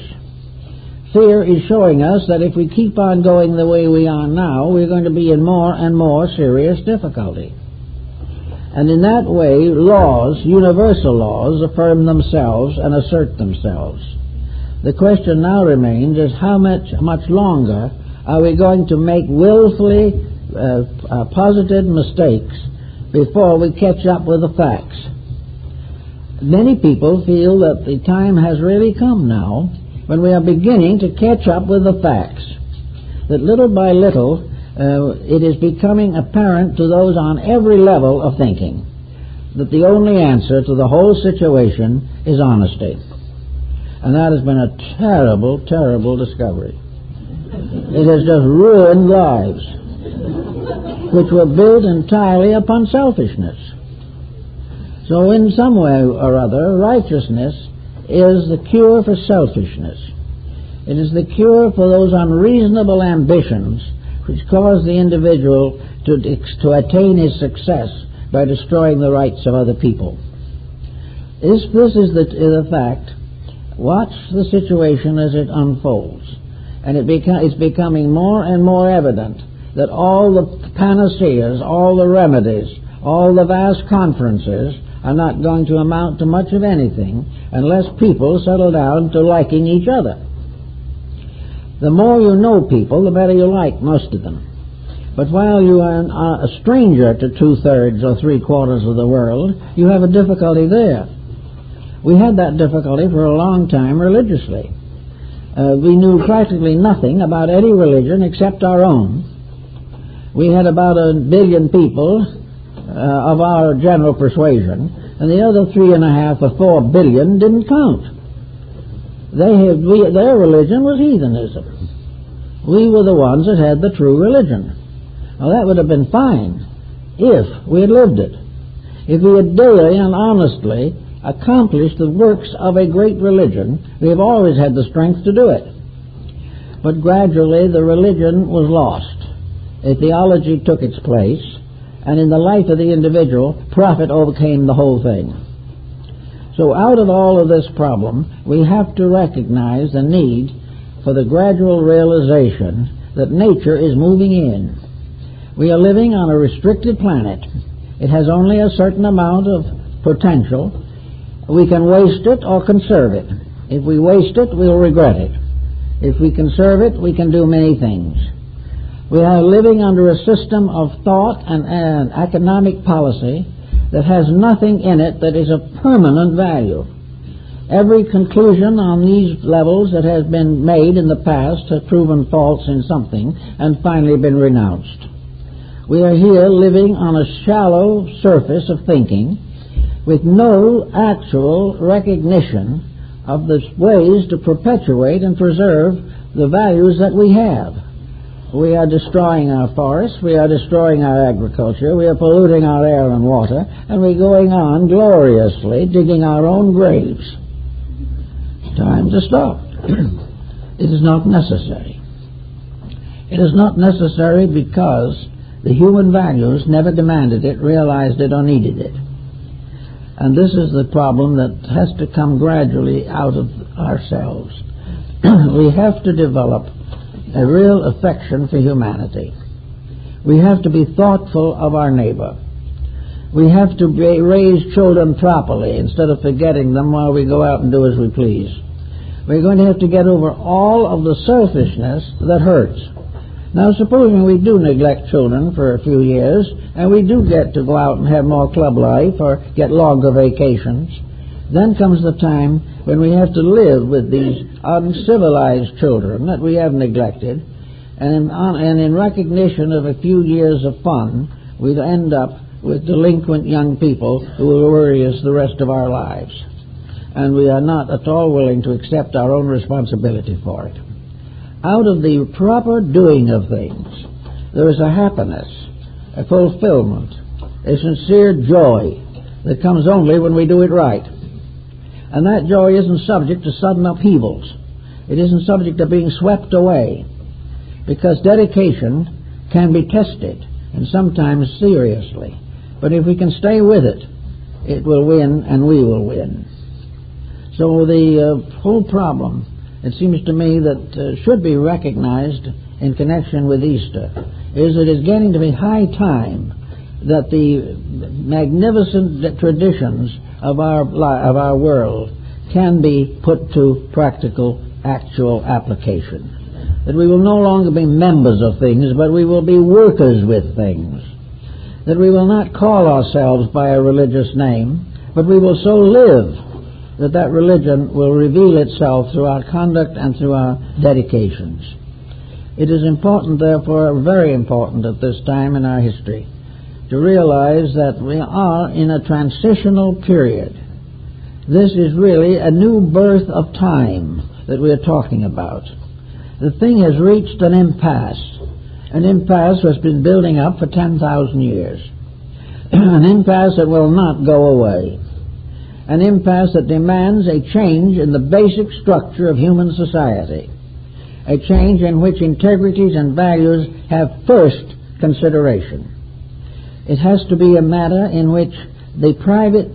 Fear is showing us that if we keep on going the way we are now, we're going to be in more and more serious difficulty. And in that way, laws, universal laws, affirm themselves and assert themselves. The question now remains is how much longer are we going to make willfully posited mistakes before we catch up with the facts? Many people feel that the time has really come now when we are beginning to catch up with the facts, that little by little it is becoming apparent to those on every level of thinking that the only answer to the whole situation is honesty. And that has been a terrible, terrible discovery. It has just ruined lives which were built entirely upon selfishness. So in some way or other, righteousness is the cure for selfishness. It is the cure for those unreasonable ambitions which cause the individual to attain his success by destroying the rights of other people. This is the fact. Watch the situation as it unfolds, and it's becoming more and more evident that all the panaceas, all the remedies, all the vast conferences are not going to amount to much of anything unless people settle down to liking each other. The more you know people, the better you like most of them. But while you are a stranger to 2/3 or 3/4 of the world, you have a difficulty there. We had that difficulty for a long time religiously. We knew practically nothing about any religion except our own. We had about 1 billion people of our general persuasion, and the other 3.5 or 4 billion didn't count. Their religion was heathenism. We were the ones that had the true religion. Now that would have been fine if we had lived it. If we had daily and honestly accomplished the works of a great religion, we have always had the strength to do it. But gradually the religion was lost. A theology took its place, and in the life of the individual, profit overcame the whole thing. So out of all of this problem, we have to recognize the need for the gradual realization that nature is moving in. We are living on a restricted planet. It has only a certain amount of potential. We can waste it or conserve it. If we waste it, we'll regret it. If we conserve it, we can do many things. We are living under a system of thought and economic policy that has nothing in it that is of permanent value. Every conclusion on these levels that has been made in the past has proven false in something and finally been renounced. We are here living on a shallow surface of thinking with no actual recognition of the ways to perpetuate and preserve the values that we have. We are destroying our forests, we are destroying our agriculture, we are polluting our air and water, and we're going on gloriously digging our own graves. Time to stop. It is not necessary. It is not necessary because the human values never demanded it, realized it, or needed it. And this is the problem that has to come gradually out of ourselves. We have to develop a real affection for humanity. We have to be thoughtful of our neighbor. We have to raise children properly instead of forgetting them while we go out and do as we please. We're going to have to get over all of the selfishness that hurts. Now, supposing we do neglect children for a few years, and we do get to go out and have more club life or get longer vacations, Then comes the time when we have to live with these uncivilized children that we have neglected, and in recognition of a few years of fun, we'd end up with delinquent young people who will worry us the rest of our lives. And we are not at all willing to accept our own responsibility for it. Out of the proper doing of things, there is a happiness, a fulfillment, a sincere joy that comes only when we do it right. And that joy isn't subject to sudden upheavals. It isn't subject to being swept away, because dedication can be tested, and sometimes seriously. But if we can stay with it, it will win, and we will win. So the whole problem, it seems to me, that should be recognized in connection with Easter is it is getting to be high time that the magnificent traditions of our world can be put to practical, actual application. That we will no longer be members of things, but we will be workers with things. That we will not call ourselves by a religious name, but we will so live that religion will reveal itself through our conduct and through our dedications. It is important, therefore, very important at this time in our history, to realize that we are in a transitional period. This is really a new birth of time that we are talking about. The thing has reached an impasse has been building up for 10,000 years, an impasse that will not go away, an impasse that demands a change in the basic structure of human society, a change in which integrities and values have first consideration. It has to be a matter in which the private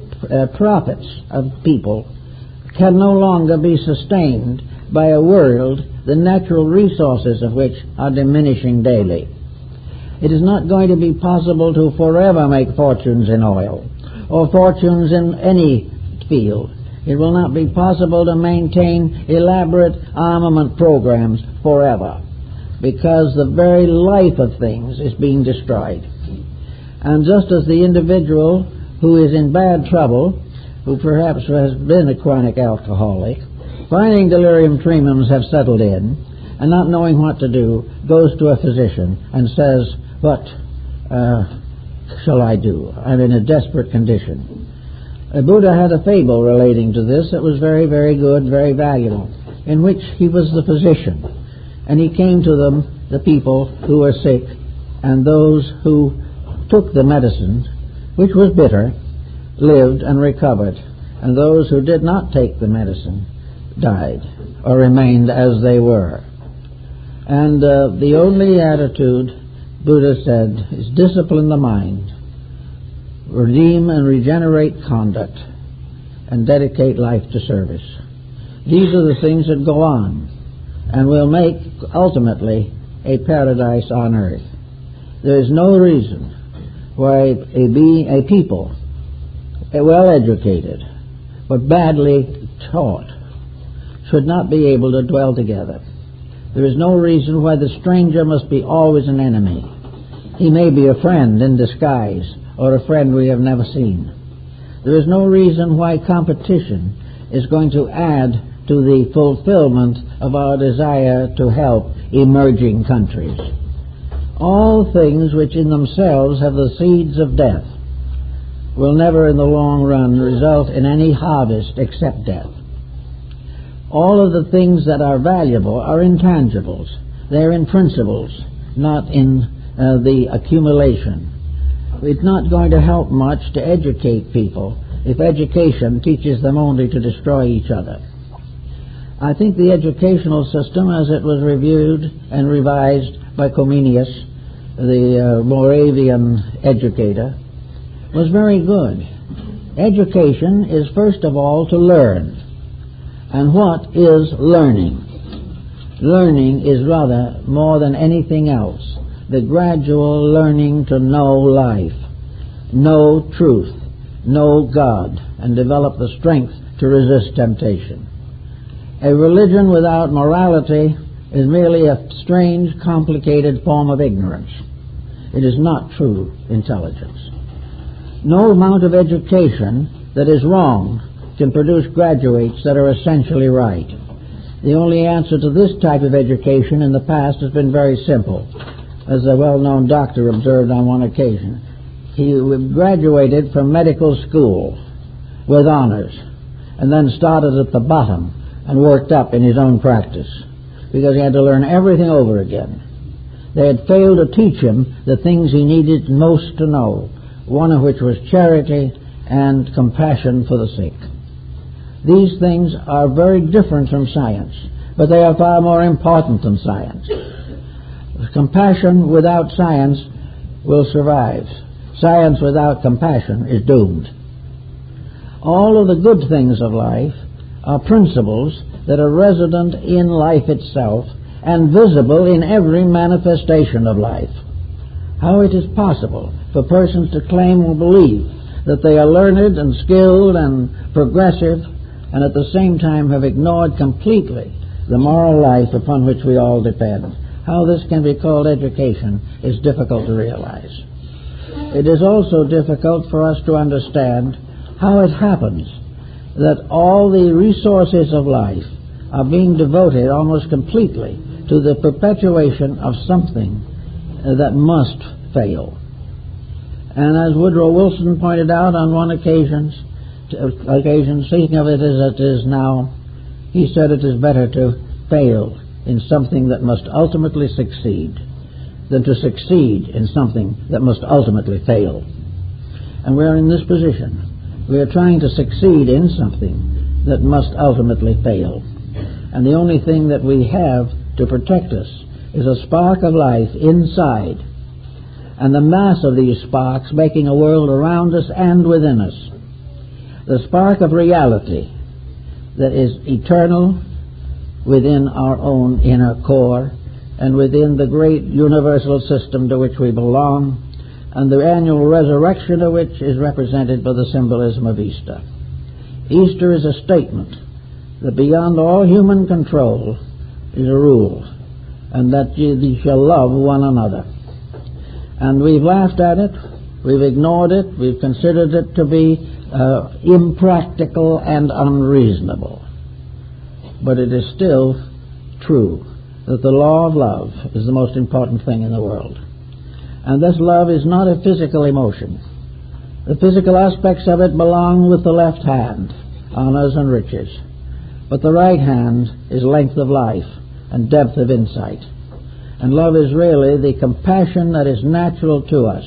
profits of people can no longer be sustained by a world the natural resources of which are diminishing daily. It is not going to be possible to forever make fortunes in oil or fortunes in any field. It will not be possible to maintain elaborate armament programs forever, because the very life of things is being destroyed. And just as the individual who is in bad trouble, who perhaps has been a chronic alcoholic, finding delirium tremens have settled in, and not knowing what to do, goes to a physician and says, "What shall I do? I'm in a desperate condition." Buddha had a fable relating to this that was very, very good, very valuable, in which he was the physician, and he came to them, the people who were sick, and those who took the medicine, which was bitter, lived and recovered, and those who did not take the medicine died or remained as they were. And the only attitude, Buddha said, is discipline the mind, redeem and regenerate conduct, and dedicate life to service. These are the things that go on and will make ultimately a paradise on earth. There is no reason why a people, well educated but badly taught, should not be able to dwell together. There is no reason why the stranger must be always an enemy. He may be a friend in disguise, or a friend we have never seen. There is no reason why competition is going to add to the fulfillment of our desire to help emerging countries. All things which in themselves have the seeds of death will never in the long run result in any harvest except death. All of the things that are valuable are intangibles. They're in principles, not in the accumulation. It's not going to help much to educate people if education teaches them only to destroy each other. I think the educational system, as it was reviewed and revised by Comenius, the Moravian educator, was very good. Education is first of all to learn. And what is learning? Learning is rather, more than anything else, the gradual learning to know life, know truth, know God, and develop the strength to resist temptation. A religion without morality is merely a strange, complicated form of ignorance. It is not true intelligence. No amount of education that is wrong can produce graduates that are essentially right. The only answer to this type of education in the past has been very simple. As a well-known doctor observed on one occasion, he graduated from medical school with honors and then started at the bottom and worked up in his own practice because he had to learn everything over again. They had failed to teach him the things he needed most to know, one of which was charity and compassion for the sick. These things are very different from science, but they are far more important than science. Compassion without science will survive. Science without compassion is doomed. All of the good things of life are principles that are resident in life itself and visible in every manifestation of life. How it is possible for persons to claim or believe that they are learned and skilled and progressive and at the same time have ignored completely the moral life upon which we all depend. How this can be called education is difficult to realize. It is also difficult for us to understand how it happens that all the resources of life are being devoted almost completely to the perpetuation of something that must fail. And as Woodrow Wilson pointed out on one occasion, speaking of it as it is now, he said it is better to fail in something that must ultimately succeed than to succeed in something that must ultimately fail. And we're in this position. We are trying to succeed in something that must ultimately fail. And the only thing that we have to protect us is a spark of life inside, and the mass of these sparks making a world around us and within us. The spark of reality that is eternal within our own inner core and within the great universal system to which we belong, and the annual resurrection of which is represented by the symbolism of Easter. Easter is a statement that beyond all human control is a rule, and that ye shall love one another. And we've laughed at it, we've ignored it, we've considered it to be impractical and unreasonable. But it is still true that the law of love is the most important thing in the world. And this love is not a physical emotion. The physical aspects of it belong with the left hand, honors and riches. But the right hand is length of life and depth of insight. And love is really the compassion that is natural to us,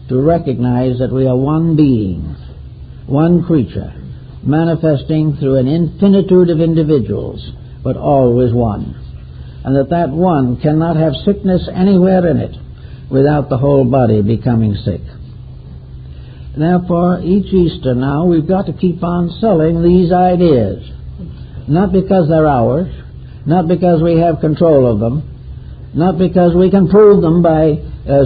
to recognize that we are one being, one creature, manifesting through an infinitude of individuals, but always one. And that one cannot have sickness anywhere in it without the whole body becoming sick. Therefore, each Easter now we've got to keep on selling these ideas. Not because they're ours, not because we have control of them, not because we can prove them by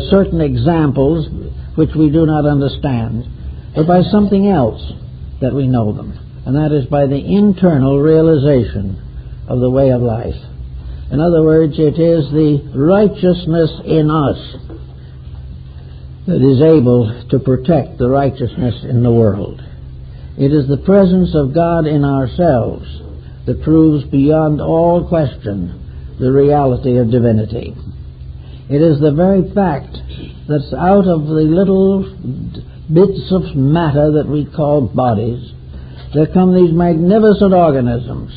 certain examples which we do not understand, but by something else that we know them, and that is by the internal realization of the way of life. In other words, it is the righteousness in us that is able to protect the righteousness in the world. It is the presence of God in ourselves that proves beyond all question the reality of divinity. It is the very fact that out of the little bits of matter that we call bodies, there come these magnificent organisms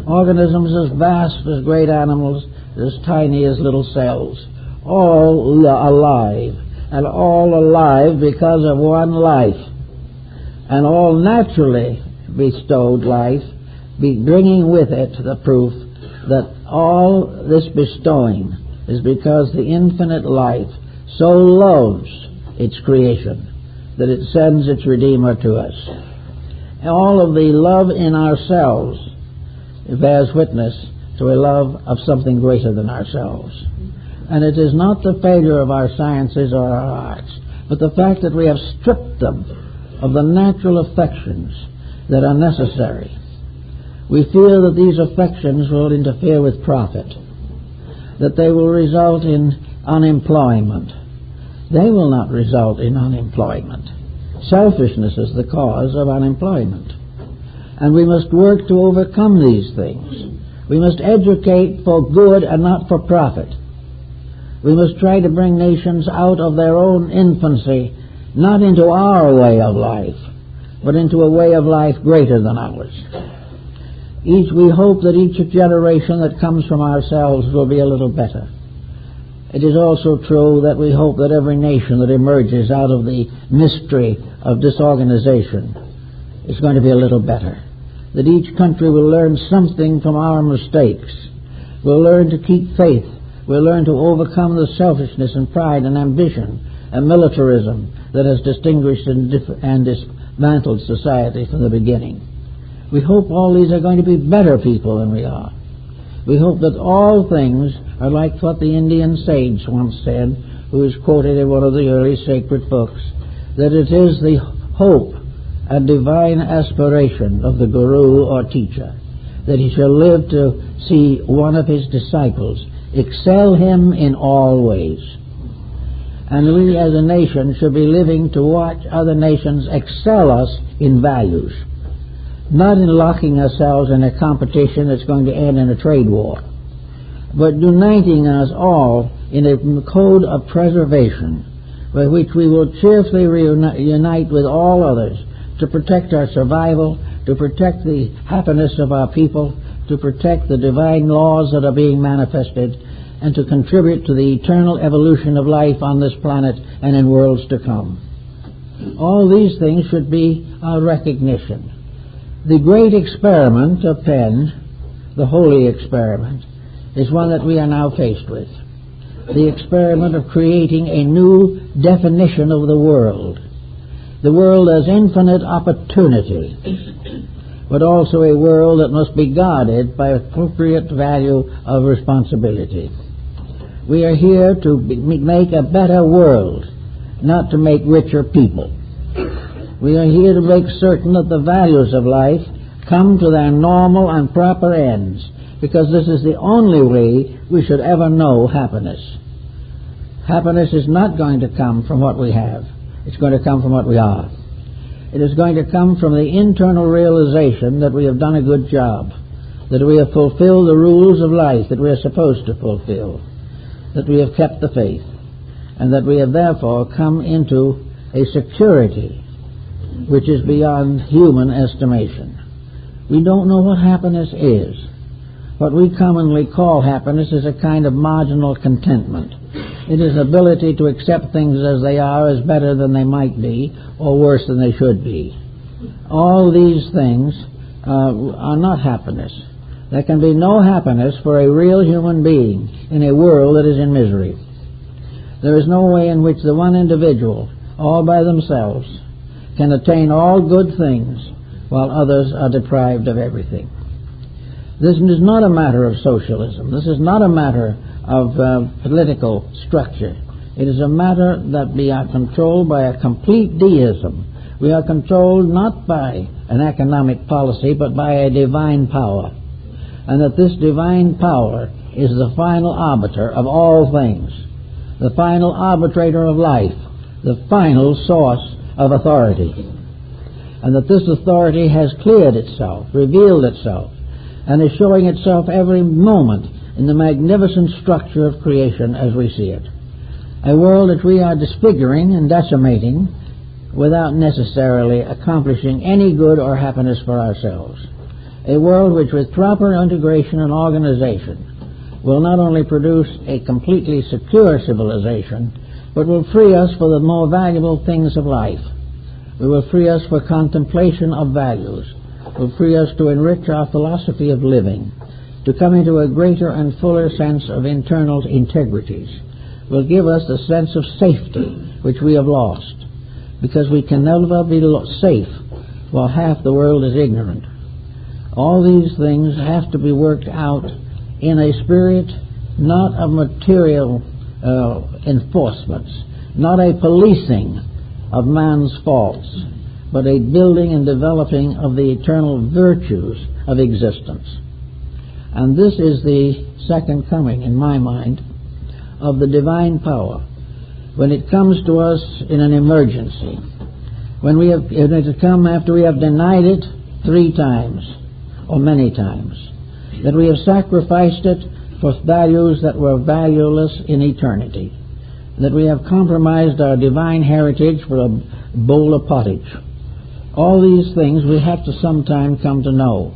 as vast as great animals, as tiny as little cells, all alive, and all alive because of one life, and all naturally bestowed life, bringing with it the proof that all this bestowing is because the infinite life so loves its creation that it sends its Redeemer to us. All of the love in ourselves bears witness to a love of something greater than ourselves. And it is not the failure of our sciences or our arts, but the fact that we have stripped them of the natural affections that are necessary. We fear that these affections will interfere with profit, that they will result in unemployment. They will not result in unemployment. Selfishness is the cause of unemployment. And we must work to overcome these things. We must educate for good and not for profit. We must try to bring nations out of their own infancy, not into our way of life, but into a way of life greater than ours. We hope that each generation that comes from ourselves will be a little better. It is also true that we hope that every nation that emerges out of the mystery of disorganization is going to be a little better. That each country will learn something from our mistakes, will learn to keep faith, will learn to overcome the selfishness and pride and ambition and militarism that has distinguished and dismantled society from the beginning. We hope all these are going to be better people than we are. We hope that all things are like what the Indian sage once said, who is quoted in one of the early sacred books, that it is the hope and divine aspiration of the guru or teacher that he shall live to see one of his disciples excel him in all ways. And we as a nation should be living to watch other nations excel us in values, not in locking ourselves in a competition that's going to end in a trade war, but uniting us all in a code of preservation by which we will cheerfully unite with all others to protect our survival, to protect the happiness of our people, to protect the divine laws that are being manifested, and to contribute to the eternal evolution of life on this planet and in worlds to come. All these things should be our recognition. The great experiment of Penn, the holy experiment, is one that we are now faced with. The experiment of creating a new definition of the world as infinite opportunity, but also a world that must be guarded by appropriate value of responsibility. We are here to make a better world, not to make richer people. We are here to make certain that the values of life come to their normal and proper ends, because this is the only way we should ever know happiness. Happiness is not going to come from what we have. It's going to come from what we are. It is going to come from the internal realization that we have done a good job, that we have fulfilled the rules of life that we are supposed to fulfill, that we have kept the faith, and that we have therefore come into a security which is beyond human estimation. We don't know what happiness is. What we commonly call happiness is a kind of marginal contentment. It is ability to accept things as they are, as better than they might be, or worse than they should be. All these things are not happiness. There can be no happiness for a real human being in a world that is in misery. There is no way in which the one individual, all by themselves, can attain all good things while others are deprived of everything. This is not a matter of socialism. This is not a matter of political structure. It is a matter that we are controlled by a complete deism. We are controlled not by an economic policy, but by a divine power. And that this divine power is the final arbiter of all things, the final arbitrator of life, the final source of authority. And that this authority has cleared itself, revealed itself, and is showing itself every moment in the magnificent structure of creation as we see it. A world that we are disfiguring and decimating without necessarily accomplishing any good or happiness for ourselves. A world which, with proper integration and organization, will not only produce a completely secure civilization, but will free us for the more valuable things of life. It will free us for contemplation of values, will free us to enrich our philosophy of living, to come into a greater and fuller sense of internal integrities, will give us the sense of safety which we have lost, because we can never be safe while half the world is ignorant. All these things have to be worked out in a spirit not of material enforcements, not a policing of man's faults, but a building and developing of the eternal virtues of existence. And this is the second coming, in my mind, of the divine power, when it comes to us in an emergency, when it has come after we have denied it 3 times, or many times, that we have sacrificed it for values that were valueless in eternity, that we have compromised our divine heritage for a bowl of pottage. All these things we have to sometime come to know.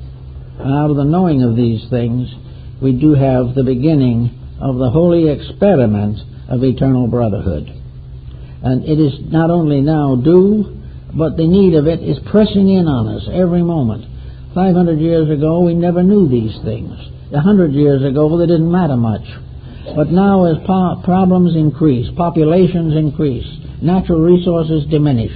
And out of the knowing of these things, we do have the beginning of the holy experiment of eternal brotherhood. And it is not only now due, but the need of it is pressing in on us every moment. 500 years ago, we never knew these things. 100 years ago, they didn't matter much. But now as problems increase, populations increase, natural resources diminish,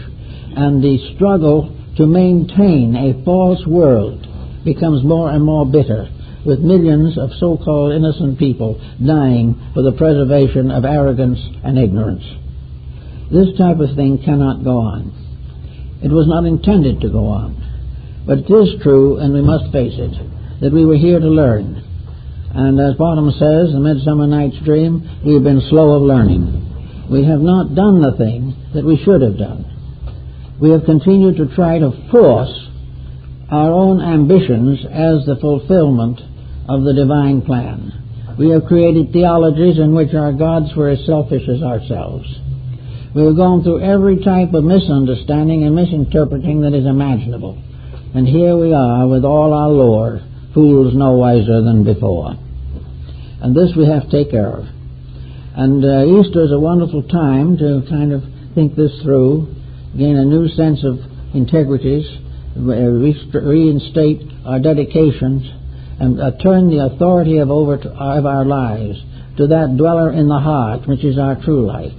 and the struggle to maintain a false world becomes more and more bitter, with millions of so-called innocent people dying for the preservation of arrogance and ignorance. This type of thing cannot go on. It was not intended to go on. But it is true, and we must face it, that we were here to learn. And as Bottom says in Midsummer Night's Dream, we have been slow of learning. We have not done the thing that we should have done. We have continued to try to force our own ambitions as the fulfillment of the divine plan. We have created theologies in which our gods were as selfish as ourselves. We have gone through every type of misunderstanding and misinterpreting that is imaginable. And here we are with all our lore, fools no wiser than before. And this we have to take care of. And Easter is a wonderful time to kind of think this through, gain a new sense of integrities, reinstate our dedications, and turn the authority of our lives to that dweller in the heart, which is our true life.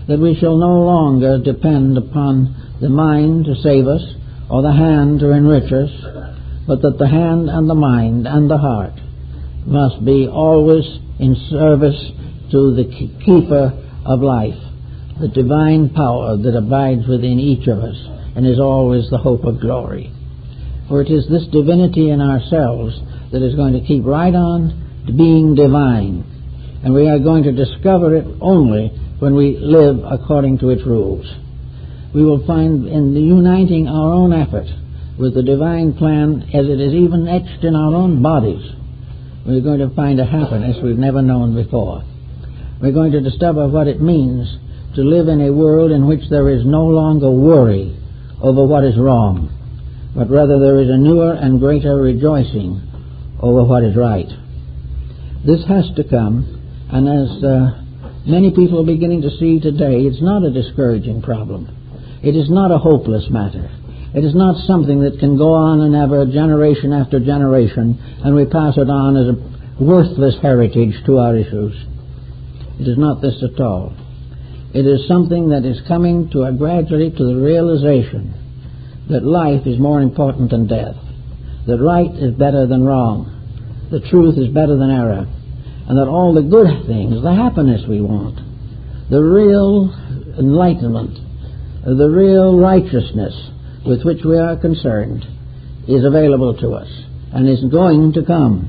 That we shall no longer depend upon the mind to save us, or the hand to enrich us, but that the hand and the mind and the heart must be always in service to the keeper of life, the divine power that abides within each of us and is always the hope of glory. For it is this divinity in ourselves that is going to keep right on being divine, and we are going to discover it only when we live according to its rules. We will find in the uniting our own effort with the divine plan as it is even etched in our own bodies, we're going to find a happiness we've never known before. We're going to discover what it means to live in a world in which there is no longer worry over what is wrong, but rather there is a newer and greater rejoicing over what is right. This has to come, and as many people are beginning to see today, it's not a discouraging problem. It is not a hopeless matter. It is not something that can go on and ever, generation after generation, and we pass it on as a worthless heritage to our issues. It is not this at all. It is something that is coming to gradually to the realization that life is more important than death, that right is better than wrong, the truth is better than error, and that all the good things, the happiness we want, the real enlightenment, the real righteousness with which we are concerned is available to us and is going to come,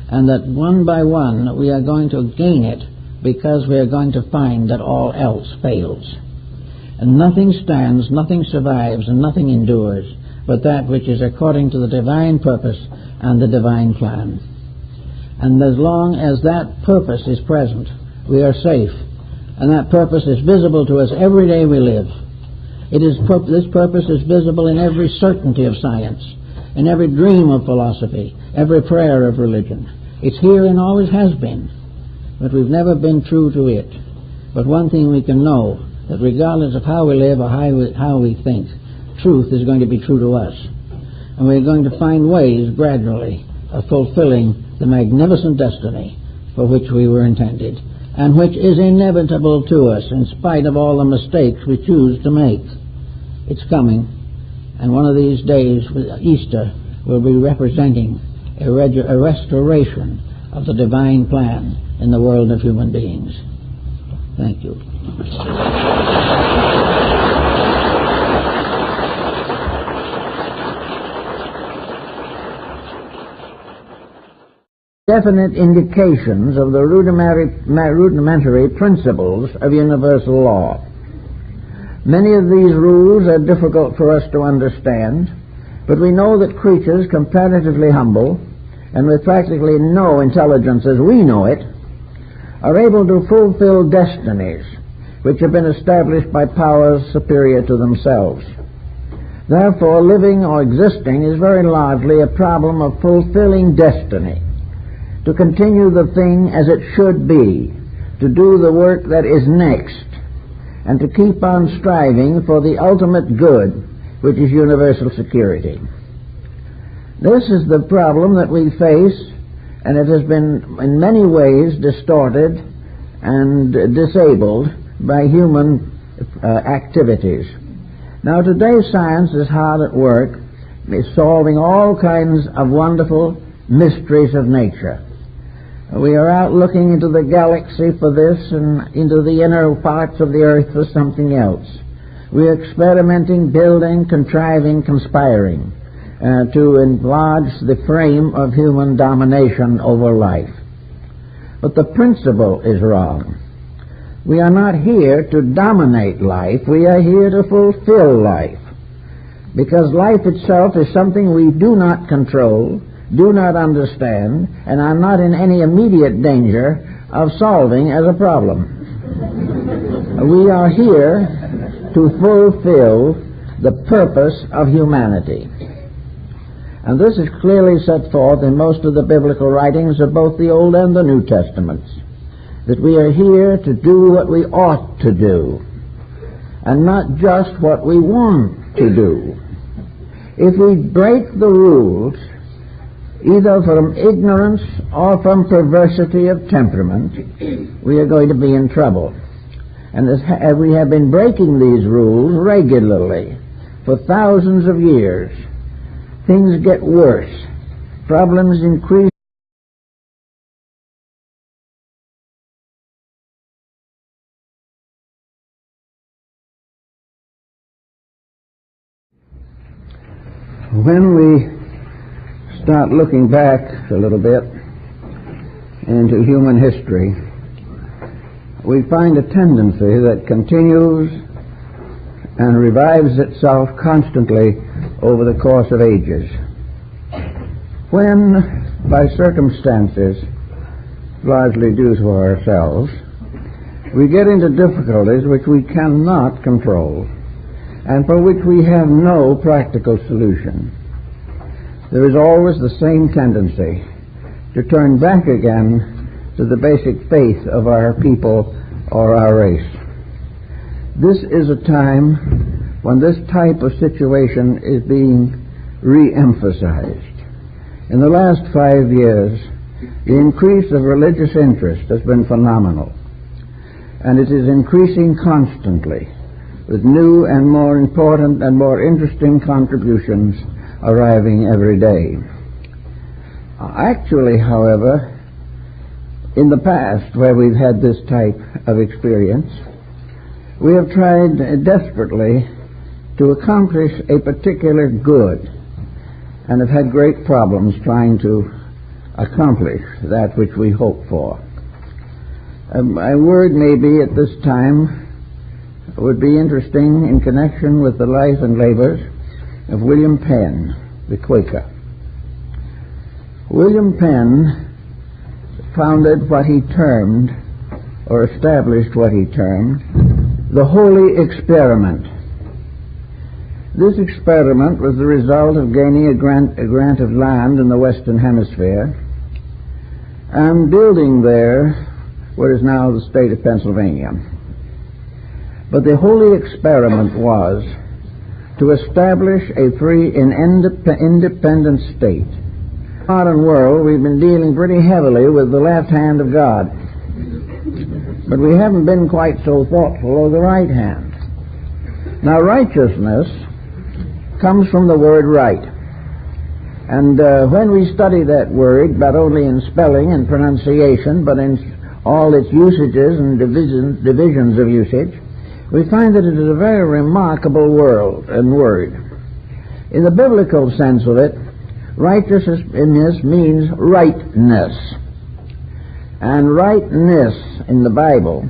and that one by one we are going to gain it because we are going to find that all else fails. And nothing stands, nothing survives, and nothing endures but that which is according to the divine purpose and the divine plan. And as long as that purpose is present, we are safe, and that purpose is visible to us every day we live. This purpose is visible in every certainty of science, in every dream of philosophy, every prayer of religion. It's here and always has been, but we've never been true to it. But one thing we can know, that regardless of how we live or how we think, truth is going to be true to us. And we're going to find ways gradually of fulfilling the magnificent destiny for which we were intended, and which is inevitable to us in spite of all the mistakes we choose to make. It's coming, and one of these days, Easter, will be representing a restoration of the divine plan in the world of human beings. Thank you. Definite indications of the rudimentary principles of universal law. Many of these rules are difficult for us to understand, But we know that creatures comparatively humble and with practically no intelligence as we know it are able to fulfill destinies which have been established by powers superior to themselves. Therefore, living or existing is very largely a problem of fulfilling destiny, to continue the thing as it should be, to do the work that is next, and to keep on striving for the ultimate good, which is universal security. This is the problem that we face, and it has been in many ways distorted and disabled by human activities. Now, today science is hard at work, solving all kinds of wonderful mysteries of nature. We are out looking into the galaxy for this and into the inner parts of the earth for something else. We are experimenting, building, contriving, conspiring to enlarge the frame of human domination over life. But the principle is wrong. We are not here to dominate life. We are here to fulfill life. Because life itself is something we do not control, do not understand, and are not in any immediate danger of solving as a problem. We are here to fulfill the purpose of humanity. And this is clearly set forth in most of the biblical writings of both the Old and the New Testaments, that we are here to do what we ought to do, and not just what we want to do. If we break the rules, either from ignorance or from perversity of temperament, we are going to be in trouble. And as we have been breaking these rules regularly for thousands of years, things get worse. Problems increase. When we start looking back a little bit into human history, we find a tendency that continues and revives itself constantly over the course of ages. When, by circumstances largely due to ourselves, we get into difficulties which we cannot control and for which we have no practical solution, there is always the same tendency to turn back again to the basic faith of our people or our race. This is a time when this type of situation is being re-emphasized. In the last 5 years, the increase of religious interest has been phenomenal, and it is increasing constantly, with new and more important and more interesting contributions arriving every day. Actually, however, in the past, where we've had this type of experience, we have tried desperately to accomplish a particular good and have had great problems trying to accomplish that which we hope for. A word maybe at this time would be interesting in connection with the life and labors of William Penn, the Quaker. William Penn founded what he termed, or established what he termed, the Holy Experiment. This experiment was the result of gaining a grant of land in the Western Hemisphere and building there what is now the state of Pennsylvania. But the Holy Experiment was to establish a free and independent state. In the modern world, we've been dealing pretty heavily with the left hand of God, but we haven't been quite so thoughtful of the right hand. Now, righteousness comes from the word right. And when we study that word, not only in spelling and pronunciation, but in all its usages and divisions of usage, we find that it is a very remarkable word. In the biblical sense of it, righteousness means rightness. And rightness in the Bible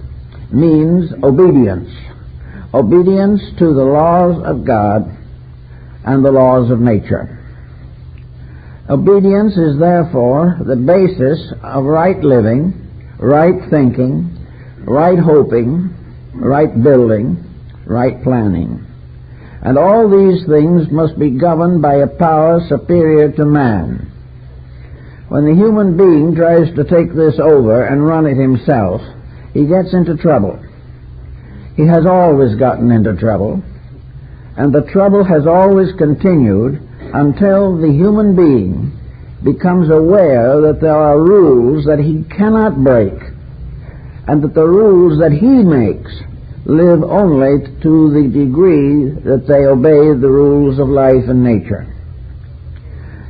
means obedience. Obedience to the laws of God and the laws of nature. Obedience is therefore the basis of right living, right thinking, right hoping, right building, right planning. And all these things must be governed by a power superior to man. When the human being tries to take this over and run it himself, he gets into trouble. He has always gotten into trouble, and the trouble has always continued until the human being becomes aware that there are rules that he cannot break, and that the rules that he makes live only to the degree that they obey the rules of life and nature.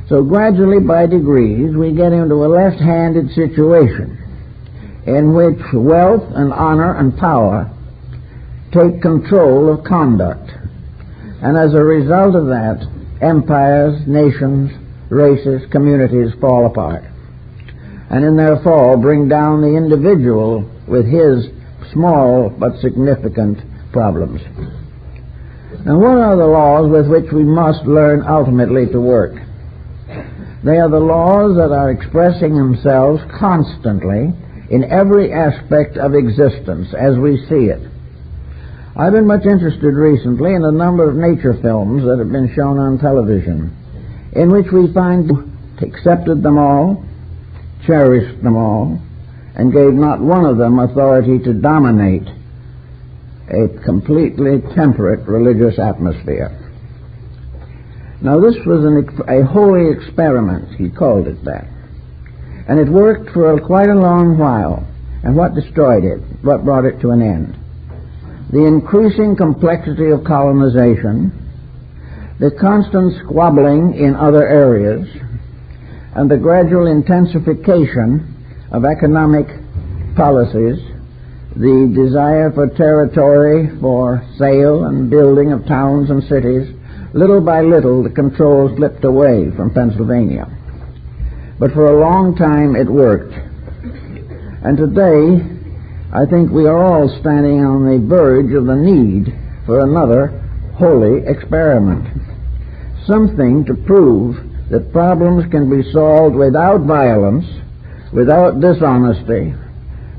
So gradually, by degrees, we get into a left-handed situation in which wealth and honor and power take control of conduct. And as a result of that, empires, nations, races, communities fall apart. And in their fall bring down the individual with his small but significant problems. Now, what are the laws with which we must learn ultimately to work? They are the laws that are expressing themselves constantly in every aspect of existence as we see it. I've been much interested recently in a number of nature films that have been shown on television, in which we find accepted them all, cherished them all, and gave not one of them authority to dominate a completely temperate religious atmosphere. Now, this was a holy experiment, he called it that. And it worked for quite a long while. And what destroyed it? What brought it to an end? The increasing complexity of colonization, the constant squabbling in other areas, and the gradual intensification of economic policies, the desire for territory for sale and building of towns and cities. Little by little, the control slipped away from Pennsylvania. But for a long time it worked. And today, I think we are all standing on the verge of the need for another holy experiment. Something to prove that problems can be solved without violence, without dishonesty,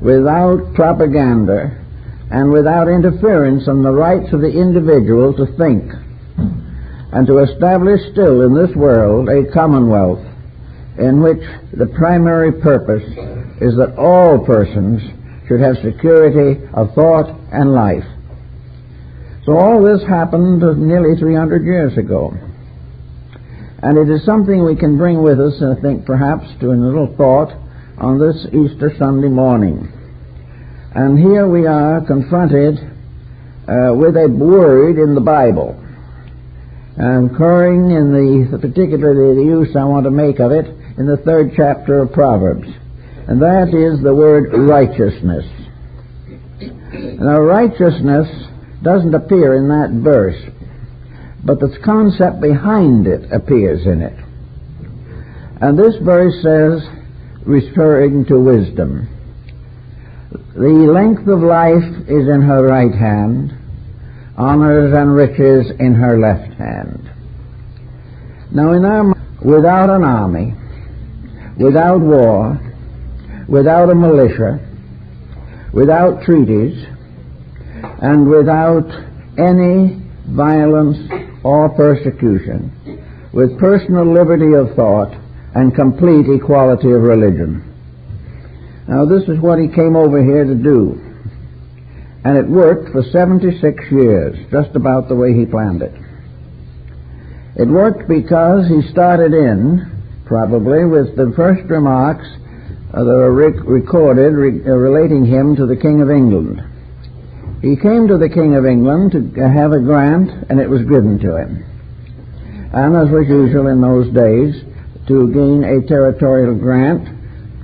without propaganda, and without interference in the rights of the individual to think, and to establish still in this world a commonwealth in which the primary purpose is that all persons should have security of thought and life. So all this happened nearly 300 years ago. And it is something we can bring with us, I think, perhaps, to a little thought on this Easter Sunday morning. And here we are confronted with a word in the Bible, occurring in particularly the use I want to make of it in the 3rd chapter of Proverbs. And that is the word righteousness. Now, righteousness doesn't appear in that verse, but the concept behind it appears in it. And this verse says, referring to wisdom, the length of life is in her right hand, honors and riches in her left hand. Now, without an army, without war, without a militia, without treaties, and without any violence or persecution, with personal liberty of thought and complete equality of religion. Now, this is what he came over here to do. And it worked for 76 years, just about the way he planned it. It worked because he started in, probably, with the first remarks that are recorded relating him to the King of England. He came to the King of England to have a grant, and it was given to him. And as was usual in those days, to gain a territorial grant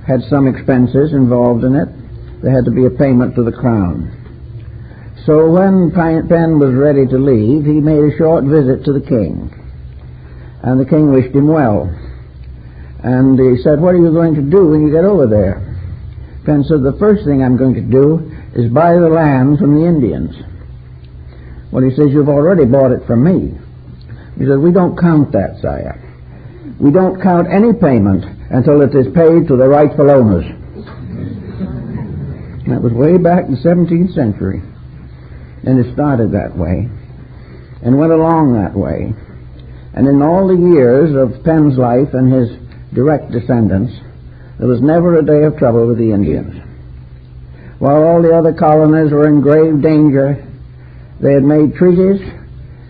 had some expenses involved in it. There had to be a payment to the crown. So when Penn was ready to leave, he made a short visit to the king. And the king wished him well. And he said, what are you going to do when you get over there? Penn said, the first thing I'm going to do is buy the land from the Indians. Well, he says, you've already bought it from me. He said, we don't count that, sire. We don't count any payment until it is paid to the rightful owners. That was way back in the 17th century. And it started that way and went along that way. And in all the years of Penn's life and his direct descendants, there was never a day of trouble with the Indians. While all the other colonies were in grave danger, they had made treaties,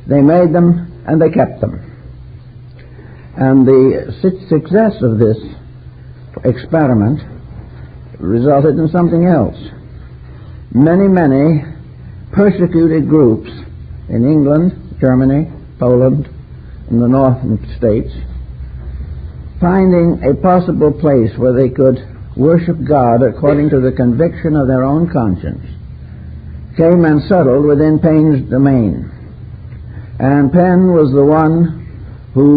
they made them, and they kept them. And the success of this experiment resulted in something else. Many persecuted groups in England, Germany, Poland, in the northern states, finding a possible place where they could worship God according to the conviction of their own conscience, came and settled within Paine's domain. And Paine was the one who